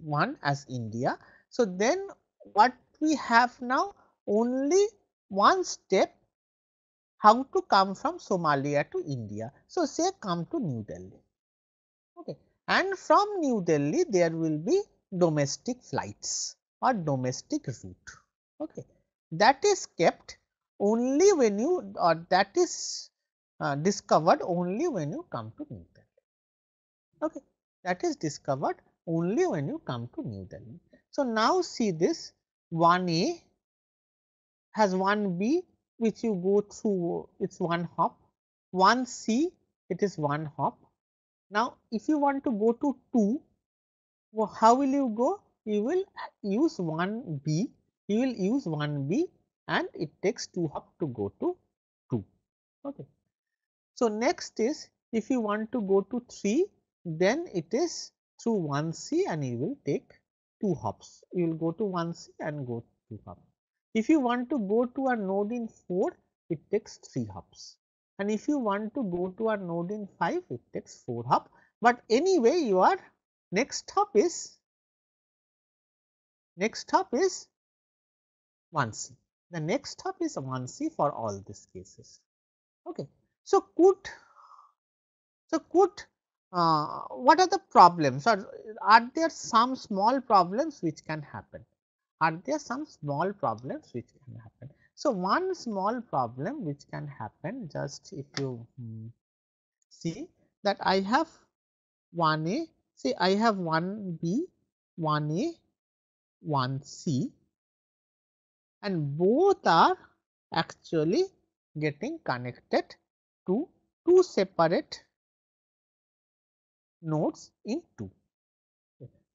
1 as India. So, then what we have now, only one step how to come from Somalia to India. So, say come to New Delhi. Okay. And from New Delhi there will be domestic flights or domestic route. Okay. That is kept only when you, or that is discovered only when you come to New Delhi. Okay. That is discovered only when you come to New Delhi. So, now see this 1A has 1B which you go through, it is one hop, 1C it is one hop. Now, if you want to go to 2, how will you go? You will use 1B, you will use 1B and it takes 2 hop to go to 2. Okay. So, next is if you want to go to 3, then it is through 1C and you will take 2 hops. You will go to 1C and go 2 hops. If you want to go to a node in 4, it takes 3 hops. And if you want to go to a node in 5, it takes 4 hops. But anyway, your next hop is 1C. The next hop is 1C for all these cases. Okay. So, what are the problems, or are there some small problems which can happen? Are there some small problems which can happen? So, one small problem which can happen, just if you see that I have 1A, say I have 1B, 1A, 1C, and both are actually getting connected to two separate nodes in 2.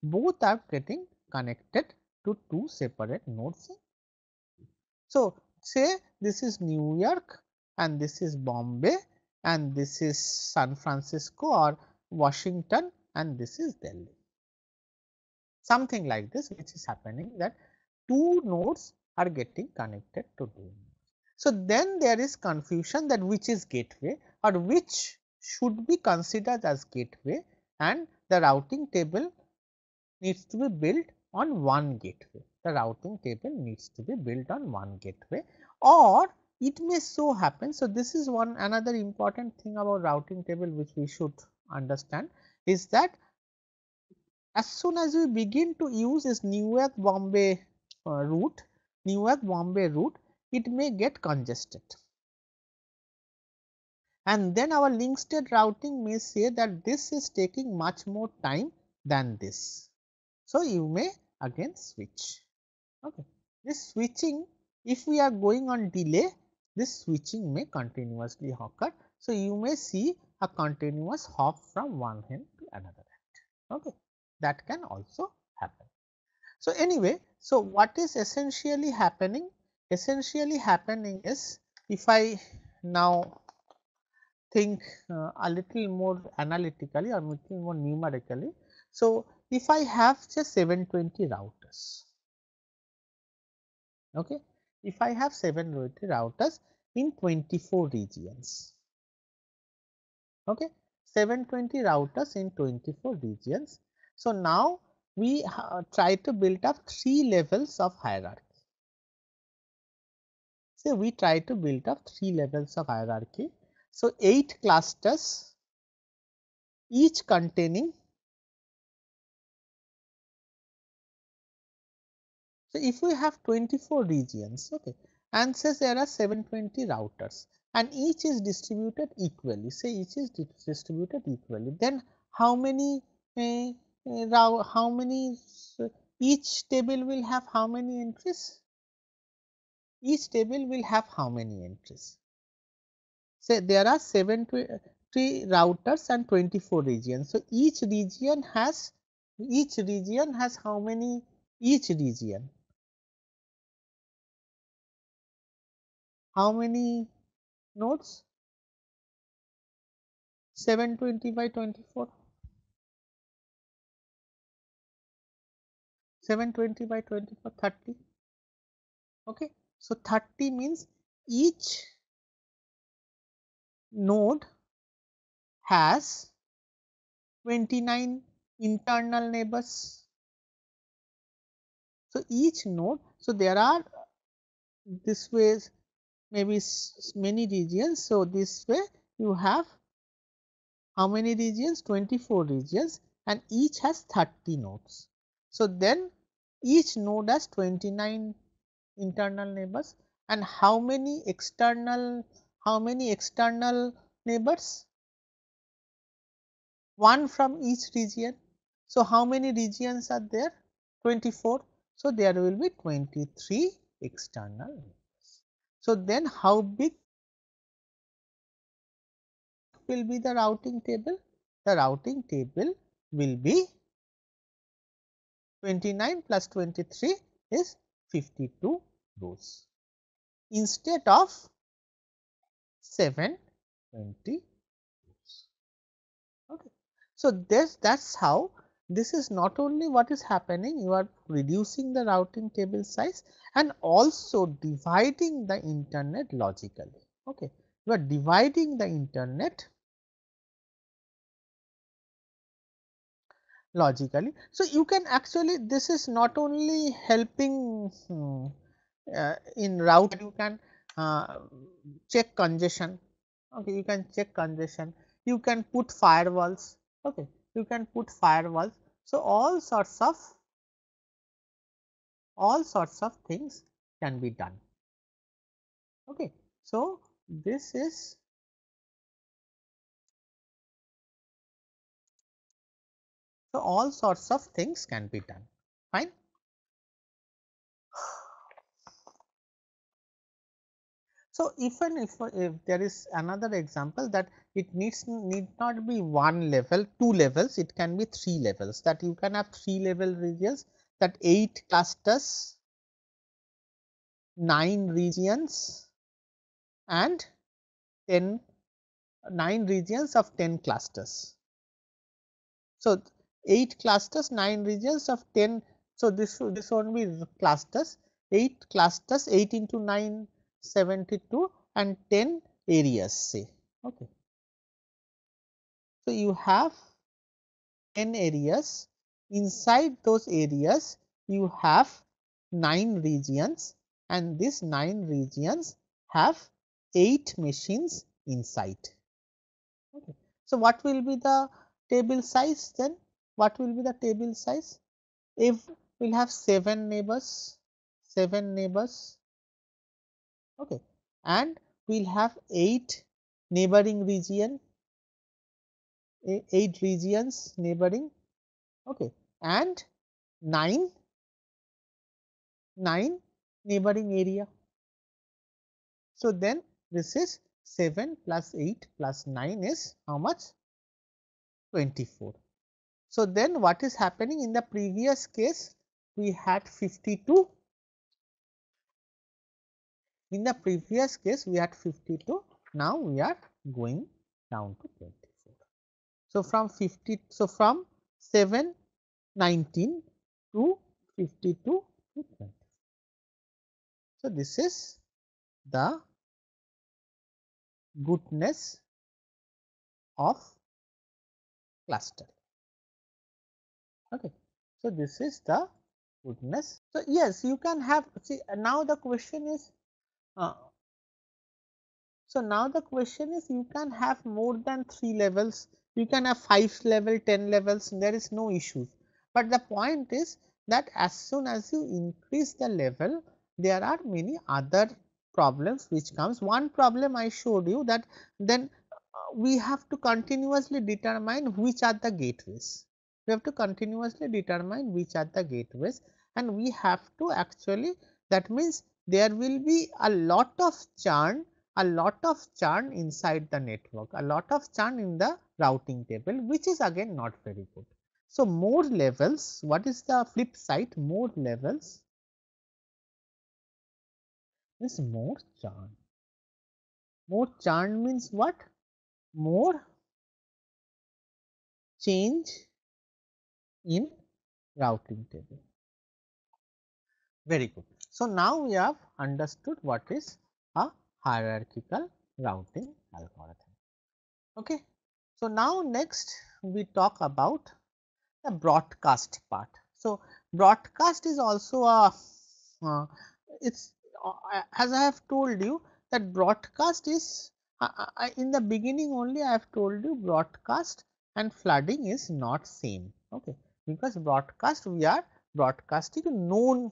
Both are getting connected to two separate nodes. So, say this is New York and this is Bombay and this is San Francisco or Washington and this is Delhi. Something like this which is happening, that two nodes are getting connected to two nodes. So, then there is confusion that which is gateway or which should be considered as gateway, and the routing table needs to be built on one gateway. The routing table needs to be built on one gateway, or it may so happen. So, this is one another important thing about routing table which we should understand, is that as soon as we begin to use this Newark Bombay route, it may get congested. And then our link state routing may say that this is taking much more time than this. So, you may again switch. Okay. This switching, if we are going on delay, this switching may continuously occur. So, you may see a continuous hop from one end to another end. Okay. That can also happen. So, anyway, so what is essentially happening? Essentially happening is, if I now think a little more analytically or a little more numerically. So, if I have just 720 routers, okay, if I have 720 routers in 24 regions, okay, 720 routers in 24 regions. So, now we try to build up 3 levels of hierarchy. So, we try to build up 3 levels of hierarchy. So, 8 clusters, each containing. So, if we have 24 regions, okay, and says there are 720 routers and each is distributed equally, say each is distributed equally, then how many each table will have how many entries? Each table will have how many entries? Say there are 720 routers and 24 regions. So, each region has how many? Each region, how many nodes? 720 by 24, 720 by 24, 30. Okay. So, 30 means each node has 29 internal neighbors. So, each node, so there are this way maybe many regions. So, this way you have how many regions? 24 regions, and each has 30 nodes. So, then each node has 29 internal neighbors, and how many external neighbors? One from each region. So, how many regions are there? 24. So, there will be 23 external neighbors. So, then how big will be the routing table? The routing table will be 29 plus 23 is 52 rows instead of 720 rows. Okay. So, that's how this is not only what is happening, you are reducing the routing table size and also dividing the internet logically. Okay. You are dividing the internet logically. So, you can actually, this is not only helping in route, you can check congestion. Okay, you can check congestion, you can put firewalls. Okay, you can put firewalls. So, all sorts of things can be done. Okay. So, this is so all sorts of things can be done. Fine. So, if there is another example that it need not be one level, two levels, it can be three levels, that you can have three level regions, that 8 clusters, 9 regions and 10 9 regions of 10 clusters. So, 8 clusters, 9 regions of 10. So, this won't be clusters, 8 clusters, 8 into 9, 72 and 10 areas say. Okay. So, you have 10 areas, inside those areas you have 9 regions and these 9 regions have 8 machines inside. Okay. So, what will be the table size then? What will be the table size? If we will have 7 neighbors, okay, and we will have 8 neighboring region, 8 regions neighboring, okay, and 9 neighboring area. So, then this is 7 plus 8 plus 9 is how much? 24. So, then what is happening in the previous case? We had 52. In the previous case, we had 52. Now, we are going down to 24. So, from 50, so from 7, 19 to 52 to 20. So, this is the goodness of cluster. Okay. So, this is the goodness. So, yes, you can have, see, now the question is, uh, so now the question is, you can have more than 3 levels, you can have 5 level, 10 levels, there is no issues. But the point is that as soon as you increase the level, there are many other problems which comes. One problem I showed you, that then we have to continuously determine which are the gateways. We have to continuously determine which are the gateways, and we have to actually, that means there will be a lot of churn inside the network, a lot of churn in the routing table, which is again not very good. So, more levels, what is the flip side? More levels is more churn. More churn means what? More change in routing table. Very good. So, now we have understood what is a hierarchical routing algorithm. Okay. So, now next we talk about the broadcast part. So, broadcast is also a it's as I have told you that broadcast is in the beginning only I have told you broadcast and flooding is not same. Okay, because broadcast we are broadcasting known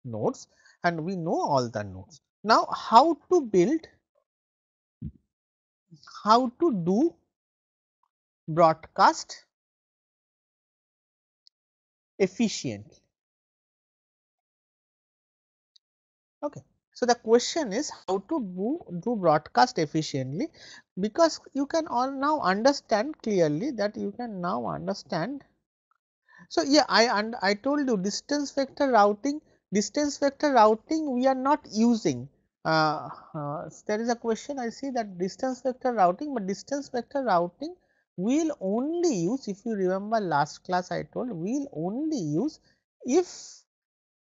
nodes and we know all the nodes. Now, how to do broadcast efficiently. Okay. So, the question is how to do broadcast efficiently, because you can all now understand clearly that you can now understand. So, yeah, I told you distance vector routing we are not using. There is a question I see that distance vector routing, but distance vector routing we will only use, if you remember last class I told, we will only use if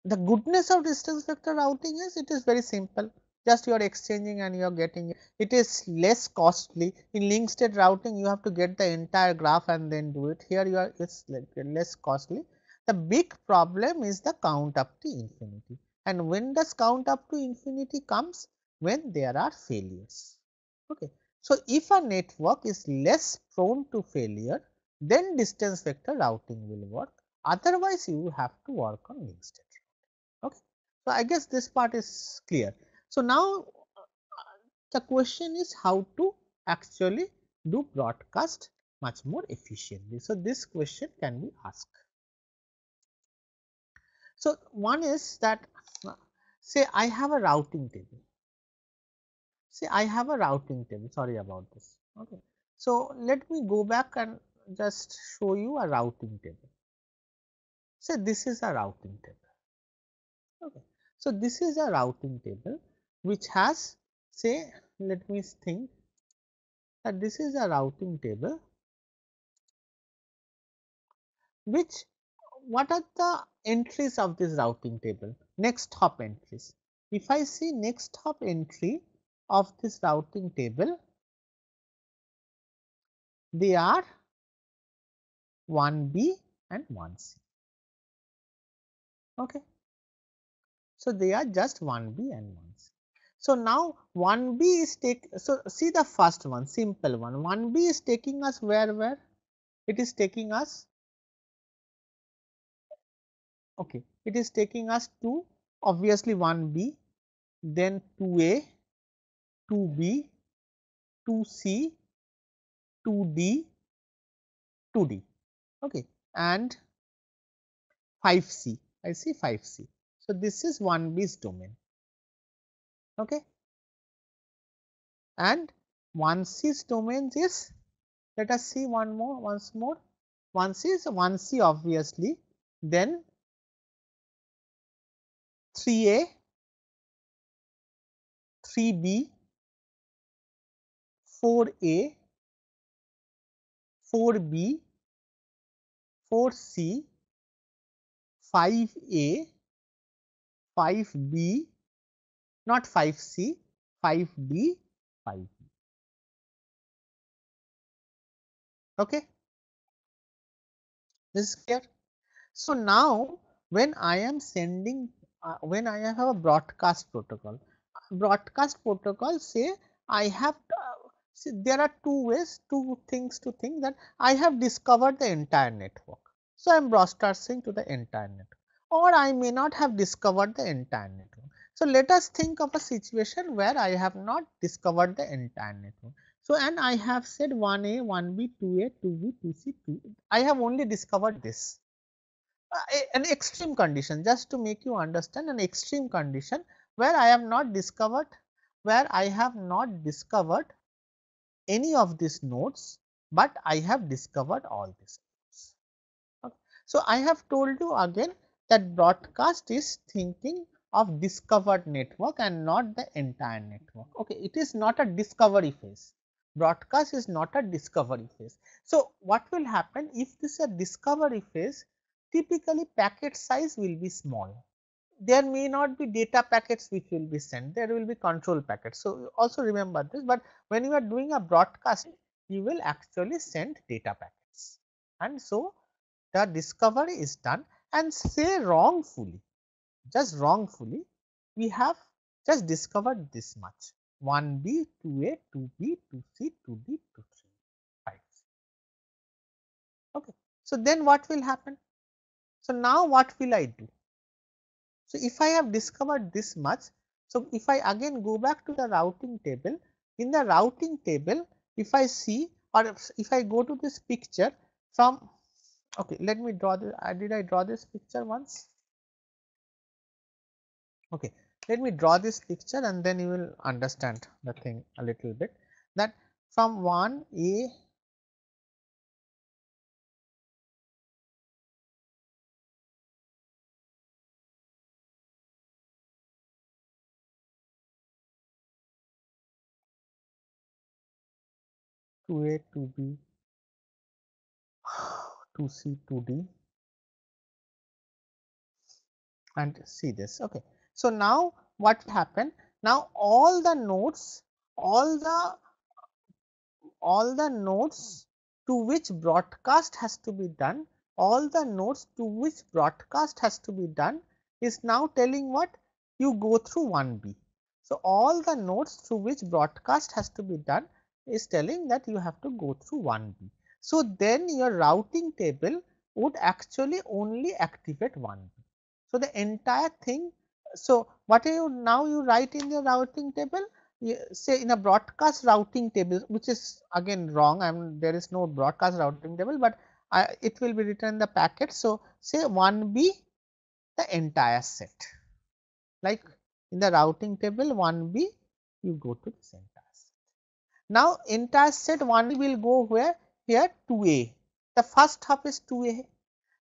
the goodness of distance vector routing is it is very simple, just you are exchanging and you are getting it. It is less costly. In link state routing you have to get the entire graph and then do it. Here you are, it's like less costly. The big problem is the count up to infinity, and when does count up to infinity comes? When there are failures. Okay. So, if a network is less prone to failure, then distance vector routing will work, otherwise you have to work on link state. Okay. So, I guess this part is clear. So, now the question is how to actually do broadcast much more efficiently. So, this question can be asked. So, one is that say I have a routing table. See, I have a routing table, sorry about this. Okay. So, let me go back and just show you a routing table. Say this is a routing table. Okay. So, this is a routing table which has, say, let me think that this is a routing table which, what are the entries of this routing table? Next hop entries. If I see next hop entry of this routing table, they are 1B and 1C. Okay. So, they are just 1B and 1C. So, now 1B is so see the first one, simple one. 1B is taking us where? It is taking us, okay, it is taking us to obviously 1B, then 2A, 2B, 2C, 2D, 2D, okay, and 5C. I see 5C. So, this is 1B's domain, okay, and 1C's domain is, let us see once more. 1C is 1C obviously, then 3A, 3B, 4A, 4B, 4C, 5A, 5B, not 5C, 5D, 5B. Okay, this is clear. So, now when I am sending, when I have a broadcast protocol say I have, see, there are two things to think, that I have discovered the entire network. So, I am broadcasting to the entire network, or I may not have discovered the entire network. So, let us think of a situation where I have not discovered the entire network. So, and I have said 1A, 1B, 2A, 2B, 2C, 2, I have only discovered this. An extreme condition, just to make you understand, an extreme condition where I have not discovered, any of these nodes, but I have discovered all these nodes. Okay. So, I have told you again that broadcast is thinking of discovered network and not the entire network. Okay. It is not a discovery phase. Broadcast is not a discovery phase. So, what will happen if this is a discovery phase? Typically, packet size will be small. There may not be data packets which will be sent, there will be control packets. So, also remember this, but when you are doing a broadcast, you will actually send data packets. And so, the discovery is done, and say wrongfully, just wrongfully, we have just discovered this much: 1B, 2A, 2B, 2C, 2D, 2C, 5. Okay. So, then what will happen? So, now what will I do? So, if I have discovered this much, so if I again go back to the routing table, in the routing table, if I see, or if I go to this picture from, okay, let me draw this. Did I draw this picture once? Okay, let me draw this picture and then you will understand the thing a little bit, that from 1A, to A, to B, to C, to D, and see this. Okay. So, now what happened? Now, all the nodes, all the nodes to which broadcast has to be done, all the nodes to which broadcast has to be done is now telling what? You go through 1B. So, all the nodes through which broadcast has to be done is telling that you have to go through 1B. So, then your routing table would actually only activate 1B. So, the entire thing, so what you now you write in the routing table, say in a broadcast routing table, which is again wrong. I mean, there is no broadcast routing table, but it will be written in the packet. So, say 1B the entire set, like in the routing table 1B you go to this entire set. Now, entire set 1 will go where? Here 2a, the first hop is 2a.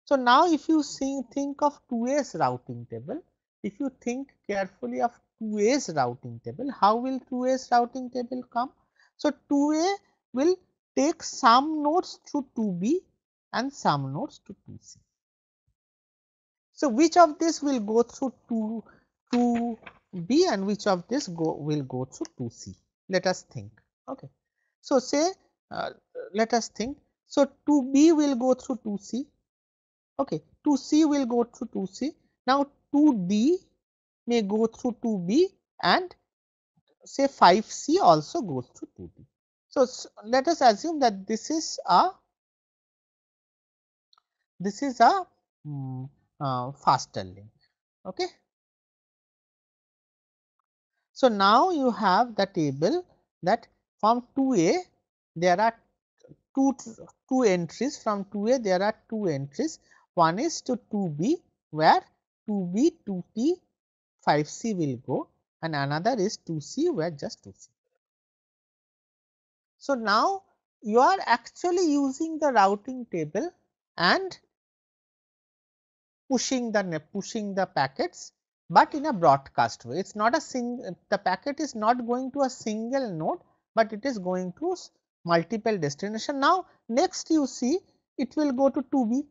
So, now if you think of 2a's routing table, if you think carefully of 2a's routing table, how will 2a's routing table come? So, 2a will take some nodes through 2b and some nodes to 2c. So, which of this will go through 2b and which of this will go through 2c? Let us think. Okay. So, say let us think. So, 2b will go through 2c. Okay, 2c will go through 2c. Now, 2d may go through 2b and say 5c also goes through 2d. So, let us assume that this is a faster link. Okay. So, now you have the table that from 2a there are two entries, from 2a there are two entries, one is to 2b where 2b, 2t, 5c will go and another is 2c where just 2c. So, now you are actually using the routing table and pushing the packets, but in a broadcast way. It is not the packet is not going to a single node, but it is going to multiple destination. Now, next you see it will go to 2b.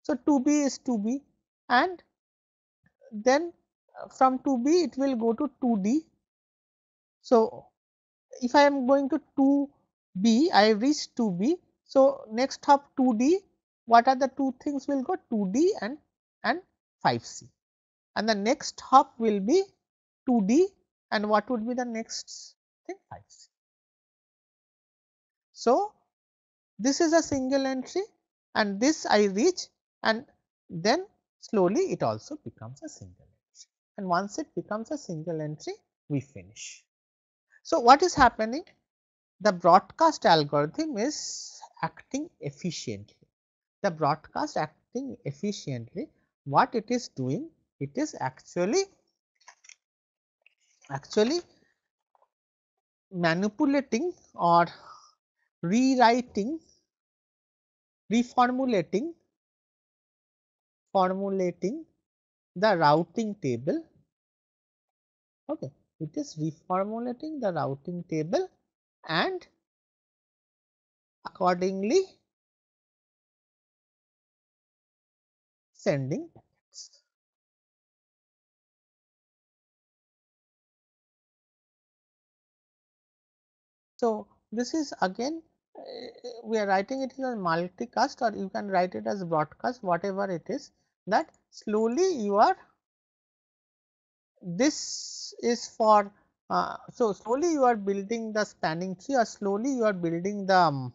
So, 2b is 2b and then from 2b it will go to 2d. So, if I am going to 2b, I reach 2b. So, next hop 2d, what are the two things will go? 2d and 5c, and the next hop will be 2d and what would be the next thing? 5c. So, this is a single entry and this I reach and then slowly it also becomes a single entry, and once it becomes a single entry we finish. So, what is happening? The broadcast algorithm is acting efficiently. The broadcast acting efficiently, what it is doing? It is actually manipulating or rewriting, reformulating the routing table. Okay, it is reformulating the routing table and accordingly sending packets. So, this is again we are writing it as multicast, or you can write it as broadcast, whatever it is, that slowly you are, this is for so slowly you are building the spanning tree, or slowly you are building the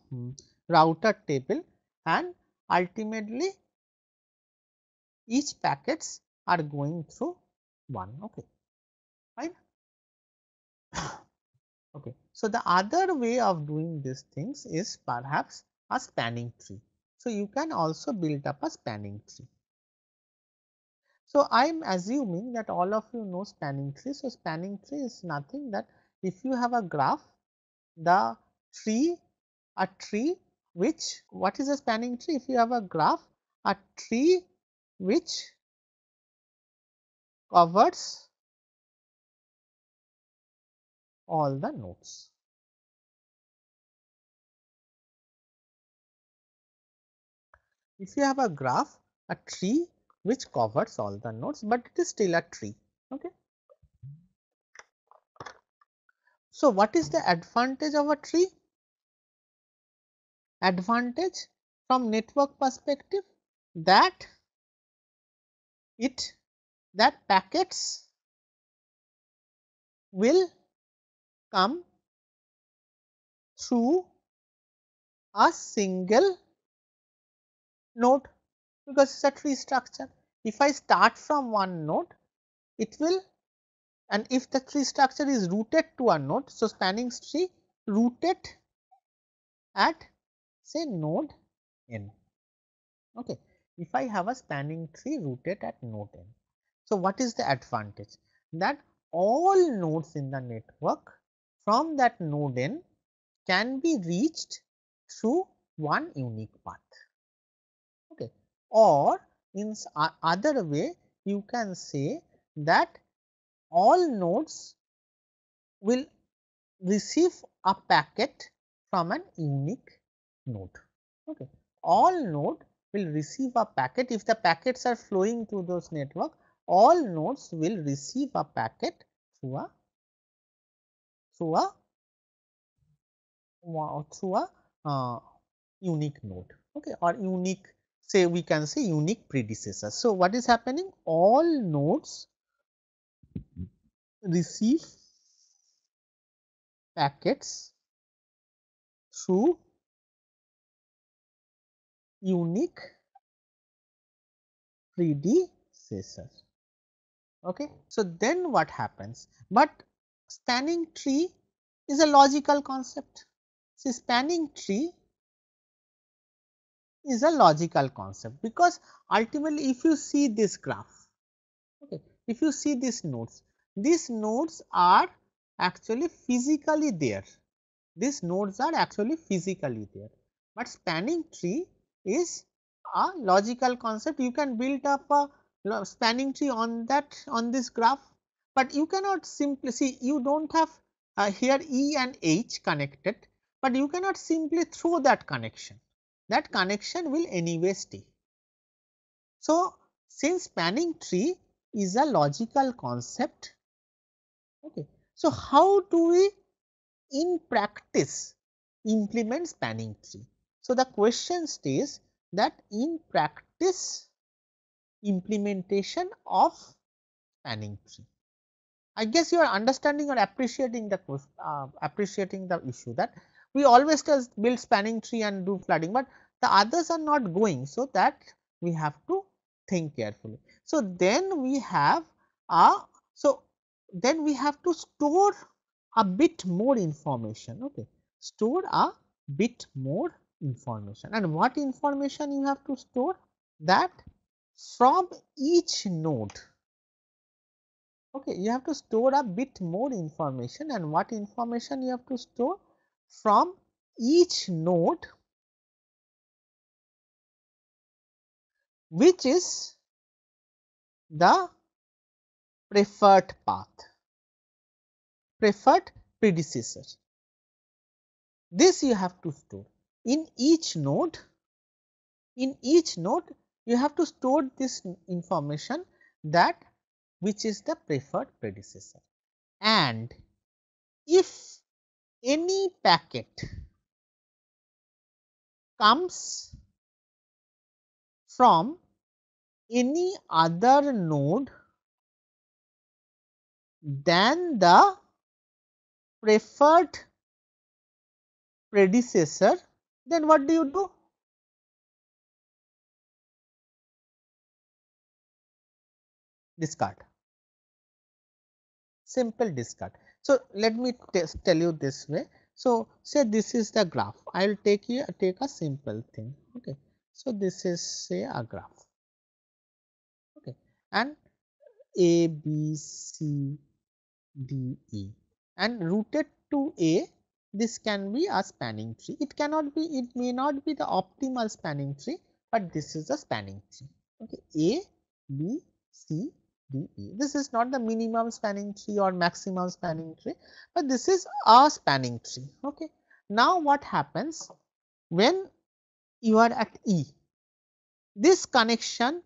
router table, and ultimately each packets are going through one. Okay, fine. Okay. So, the other way of doing these things is perhaps a spanning tree. So, you can also build up a spanning tree. So, I am assuming that all of you know spanning tree. So, spanning tree is nothing that if you have a graph, the tree, a tree which, what is a spanning tree? If you have a graph, a tree which covers all the nodes. If you have a graph, a tree which covers all the nodes, but it is still a tree. Okay. So, what is the advantage of a tree? Advantage from network perspective, that packets will come through a single node, because it is a tree structure. If I start from one node, it will, and if the tree structure is rooted to a node, so spanning tree rooted at say node n. Okay. If I have a spanning tree rooted at node n. So, what is the advantage? That all nodes in the network from that node n can be reached through one unique path. Okay. Or in other way, you can say that all nodes will receive a packet from an unique node. Okay. All node will receive a packet. If the packets are flowing through those network, all nodes will receive a packet through a through a through a unique node, okay, or unique, say we can say unique predecessor. So, what is happening? All nodes receive packets through unique predecessor. Okay. So, then what happens? But spanning tree is a logical concept. See, spanning tree is a logical concept, because ultimately if you see this graph, okay, if you see these nodes are actually physically there. These nodes are actually physically there, but spanning tree is a logical concept. You can build up a spanning tree on that, on this graph, but you cannot simply see, you do not have here E and H connected, but you cannot simply throw that connection. That connection will anyway stay. So, since spanning tree is a logical concept, okay, so how do we in practice implement spanning tree? So, the question stays that in practice implementation of spanning tree. I guess you are understanding or appreciating the issue, that we always just build spanning tree and do flooding, but the others are not going. So, that we have to think carefully. So, then we have then we have to store a bit more information. Okay, store a bit more information. And what information you have to store? That from each node, okay, you have to store a bit more information. And what information you have to store? From each node, which is the preferred path, preferred predecessor. This you have to store in each node. In each node, you have to store this information, that which is the preferred predecessor. And if any packet comes from any other node than the preferred predecessor, then what do you do? Discard, simple discard. So, let me tell you this way. So, say this is the graph. I will take a simple thing. Okay. So, this is say a graph. Okay, and A, B, C, D, E, and rooted to A, this can be a spanning tree. It cannot be, it may not be the optimal spanning tree, but this is a spanning tree. Okay, A, B, C, D, E. This is not the minimum spanning tree or maximum spanning tree, but this is a spanning tree. Okay. Now, what happens when you are at E? This connection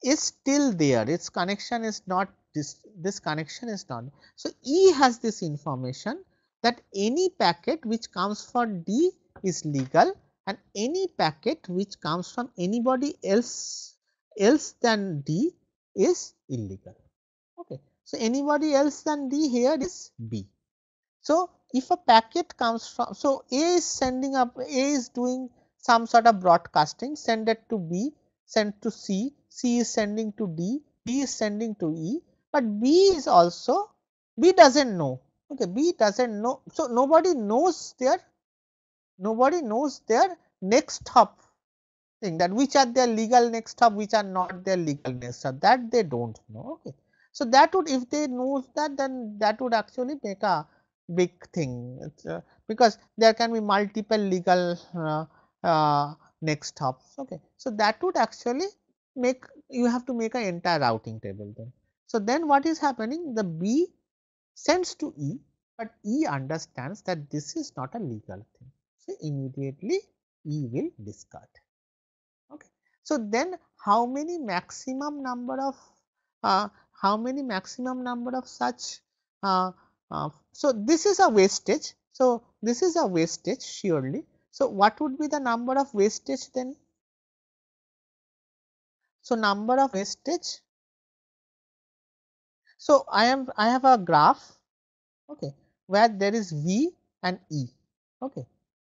is still there, its connection is not this connection is not. So, E has this information that any packet which comes for D is legal, and any packet which comes from anybody else than D is illegal. Okay. So, anybody else than D here is B. So, if a packet comes from, so A is sending up, A is doing some sort of broadcasting, send it to B, send to C, C is sending to D, D is sending to E, but B is also, B does not know, okay, B does not know. So, nobody knows their next hop thing, that which are their legal next hop, which are not their legal next hop, that they do not know. Okay. So that would, if they know that, then that would actually make a big thing, because there can be multiple legal next hops. Okay. So that would actually make, you have to make an entire routing table then. So then what is happening, the B sends to E, but E understands that this is not a legal thing. So immediately E will discard. Okay. So then how many maximum number of uh, such so this is a wastage. So this is a wastage surely. So what would be the number of wastage then? So number of wastage. So I have a graph, okay, where there is V and E, okay,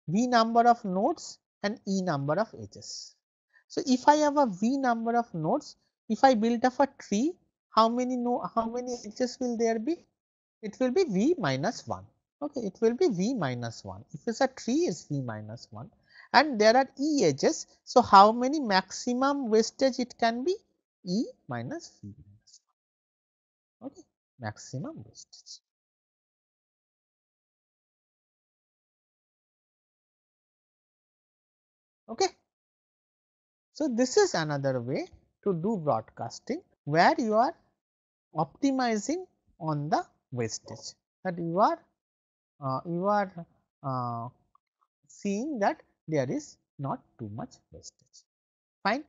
V number of nodes and E number of edges. So if I have a V number of nodes, if I build up a tree, how many edges will there be? It will be V minus 1. Okay, it will be V minus 1. If it's a tree, is V minus 1, and there are E edges. So how many maximum wastage it can be? E minus V minus 1. Okay, maximum wastage. Okay. So this is another way to do broadcasting, where you are optimizing on the wastage, that you are uh, seeing that there is not too much wastage. Fine.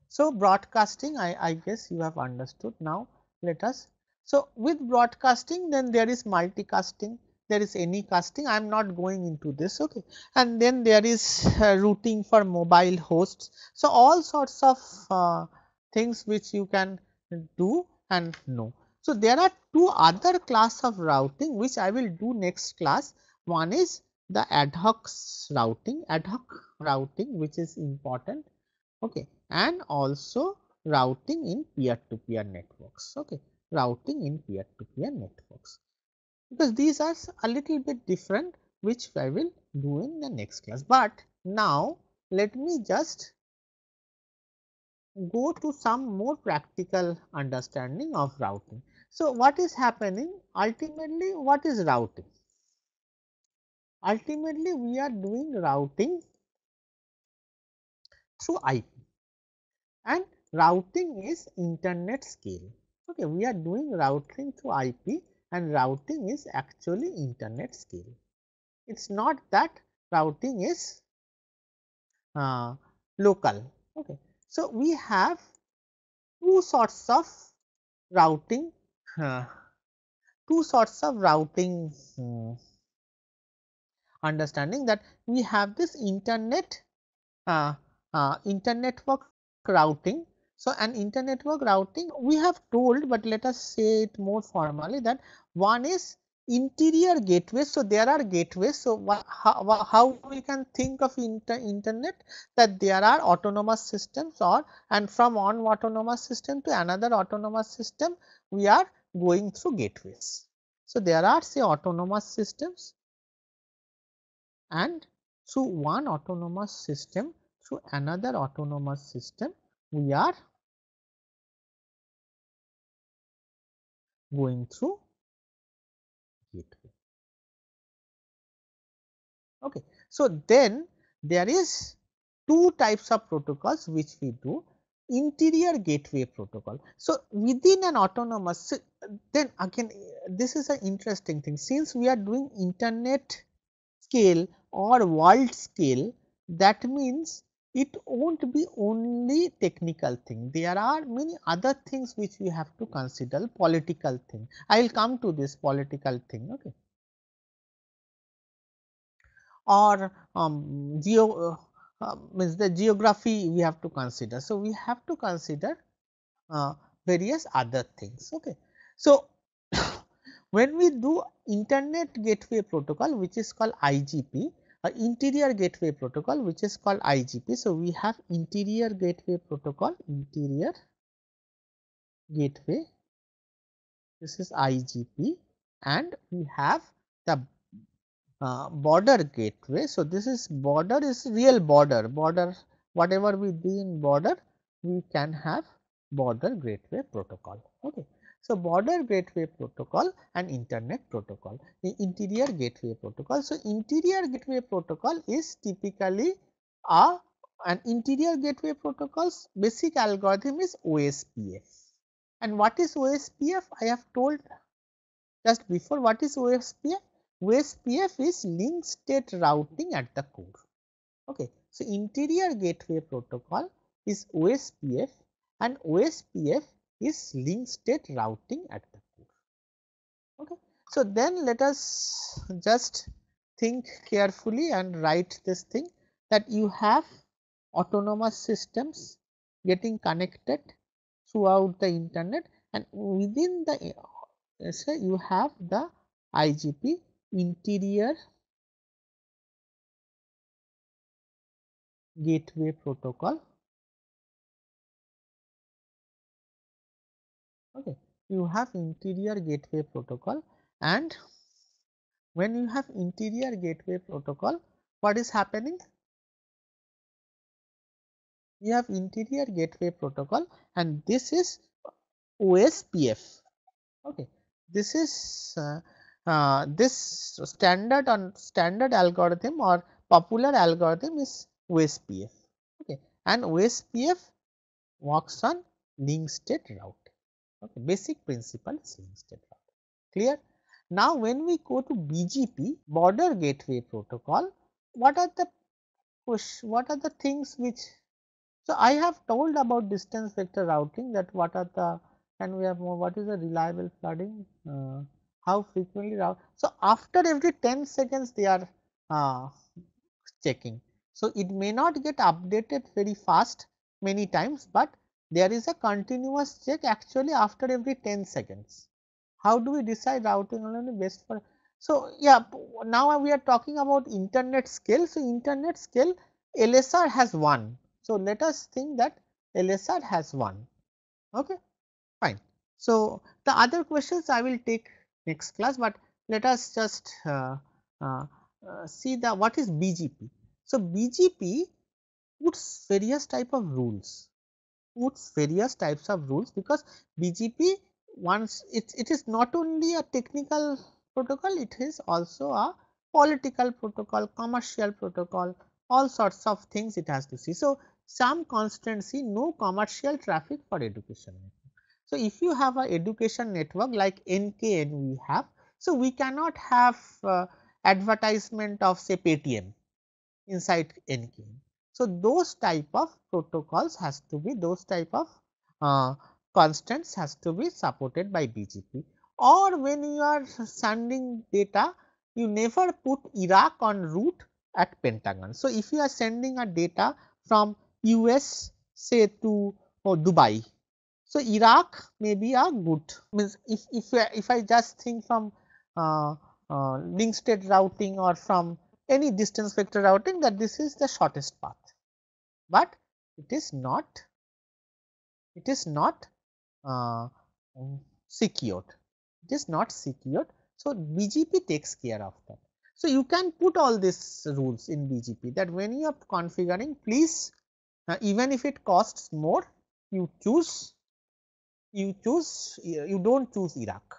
So broadcasting, I guess you have understood. Now let us, so with broadcasting, then there is multicasting, there is anycasting. I am not going into this, okay. And then there is routing for mobile hosts. So all sorts of things which you can do and know. So there are two other class of routing which I will do next class. One is the ad hoc routing, which is important, okay, and also routing in peer-to-peer networks, okay, routing in peer-to-peer networks, because these are a little bit different, which I will do in the next class. But now let me just go to some more practical understanding of routing. So what is happening ultimately? What is routing? Ultimately we are doing routing through IP, and routing is internet scale. Okay, we are doing routing through IP, and routing is actually internet scale. It's not that routing is local. Okay, so we have two sorts of routing, uh, hmm, understanding, that we have this internet internetwork routing. So an internetwork routing we have told, but let us say it more formally, that one is interior gateway. So there are gateways. So how we can think of internet, that there are autonomous systems, or and from one autonomous system to another autonomous system we are going through gateways. So there are, say, autonomous systems, and through one autonomous system through another autonomous system we are going through gateway. Okay. So then there is two types of protocols which we do. Interior gateway protocol. So within an autonomous, then again this is an interesting thing, since we are doing internet scale or world scale, that means it won't be only technical thing. There are many other things which we have to consider, political thing. I will come to this political thing, okay, or means the geography we have to consider. So we have to consider various other things, okay. So when we do internet gateway protocol, which is called IGP, interior gateway protocol, which is called IGP. So we have interior gateway protocol, interior gateway, this is IGP, and we have the border gateway. So this is border, is real border, whatever we do in border we can have border gateway protocol, okay. So, border gateway protocol and internet protocol, the interior gateway protocol. So, interior gateway protocol is typically a an interior gateway protocol's basic algorithm is OSPF. And what is OSPF? I have told just before. What is OSPF? OSPF is link state routing at the core. Okay. So, interior gateway protocol is OSPF and OSPF is link state routing at the core. Okay. So, then let us just think carefully and write this thing, that you have autonomous systems getting connected throughout the internet, and within the so you have the IGP, interior gateway protocol. Okay, you have interior gateway protocol, and when you have interior gateway protocol, what is happening? You have interior gateway protocol, and this is OSPF. Okay, this is this standard algorithm or popular algorithm is OSPF. Okay, and OSPF works on link state routing. Okay, basic principle is link state routing. Clear? Now, when we go to BGP, border gateway protocol, what are the things which, so I have told about distance vector routing, that what are the, and we have more, what is the reliable flooding, how frequently route. So, after every 10 seconds they are checking. So, it may not get updated very fast many times, but there is a continuous check actually after every 10 seconds. How do we decide routing only best for? So, yeah, now we are talking about internet scale. So, internet scale LSR has 1. So, let us think that LSR has 1. Okay, fine. So, the other questions I will take next class, but let us just see the what is BGP. So, BGP puts various type of rules, because BGP, once it is not only a technical protocol, it is also a political protocol, commercial protocol, all sorts of things it has to see. So, some constancy, no commercial traffic for education network. So, if you have a education network like NKN we have, so we cannot have advertisement of say Paytm inside NKN. So, those type of protocols has to be, those type of uh, constants has to be supported by BGP. Or when you are sending data, you never put Iraq on route at Pentagon. So, if you are sending a data from US say to Dubai, so Iraq may be a good, means if I just think from uh, link state routing or from any distance vector routing, that this is the shortest path, but it is not uh, secured. It is not secured. So, BGP takes care of that. So, you can put all these rules in BGP, that when you are configuring, please even if it costs more, you do not choose Iraq,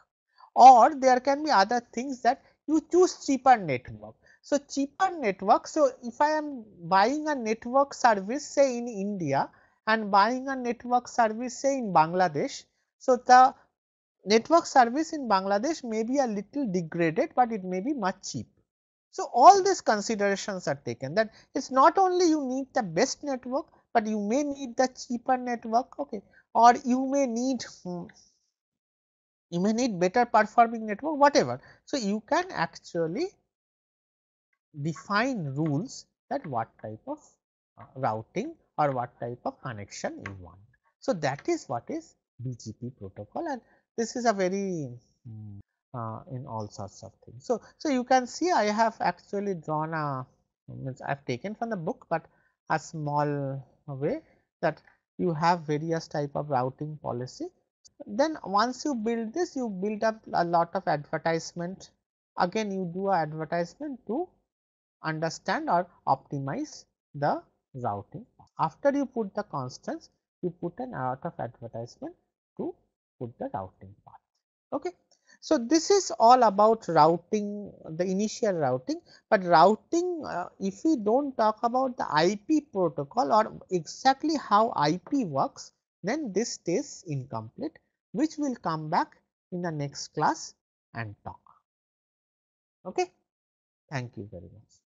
or there can be other things that you choose cheaper network. So, cheaper network. So, if I am buying a network service say in India and buying a network service say in Bangladesh, so the network service in Bangladesh may be a little degraded, but it may be much cheap. So, all these considerations are taken, that it is not only you need the best network, but you may need the cheaper network, okay, or you may need better performing network, whatever. So, you can actually define rules that what type of routing or what type of connection you want. So, that is what is BGP protocol, and this is a very in all sorts of things. So, you can see I have actually drawn a, means I have taken from the book, but a small way, that you have various type of routing policy. Then once you build this, you build up a lot of advertisement. Again, you do a advertisement to understand or optimize the routing. After you put the constants, you put an lot of advertisement to put the routing path. Okay. So, this is all about routing, the initial routing, but routing if we do not talk about the IP protocol or exactly how IP works, then this stays incomplete, which will come back in the next class and talk. Okay. Thank you very much.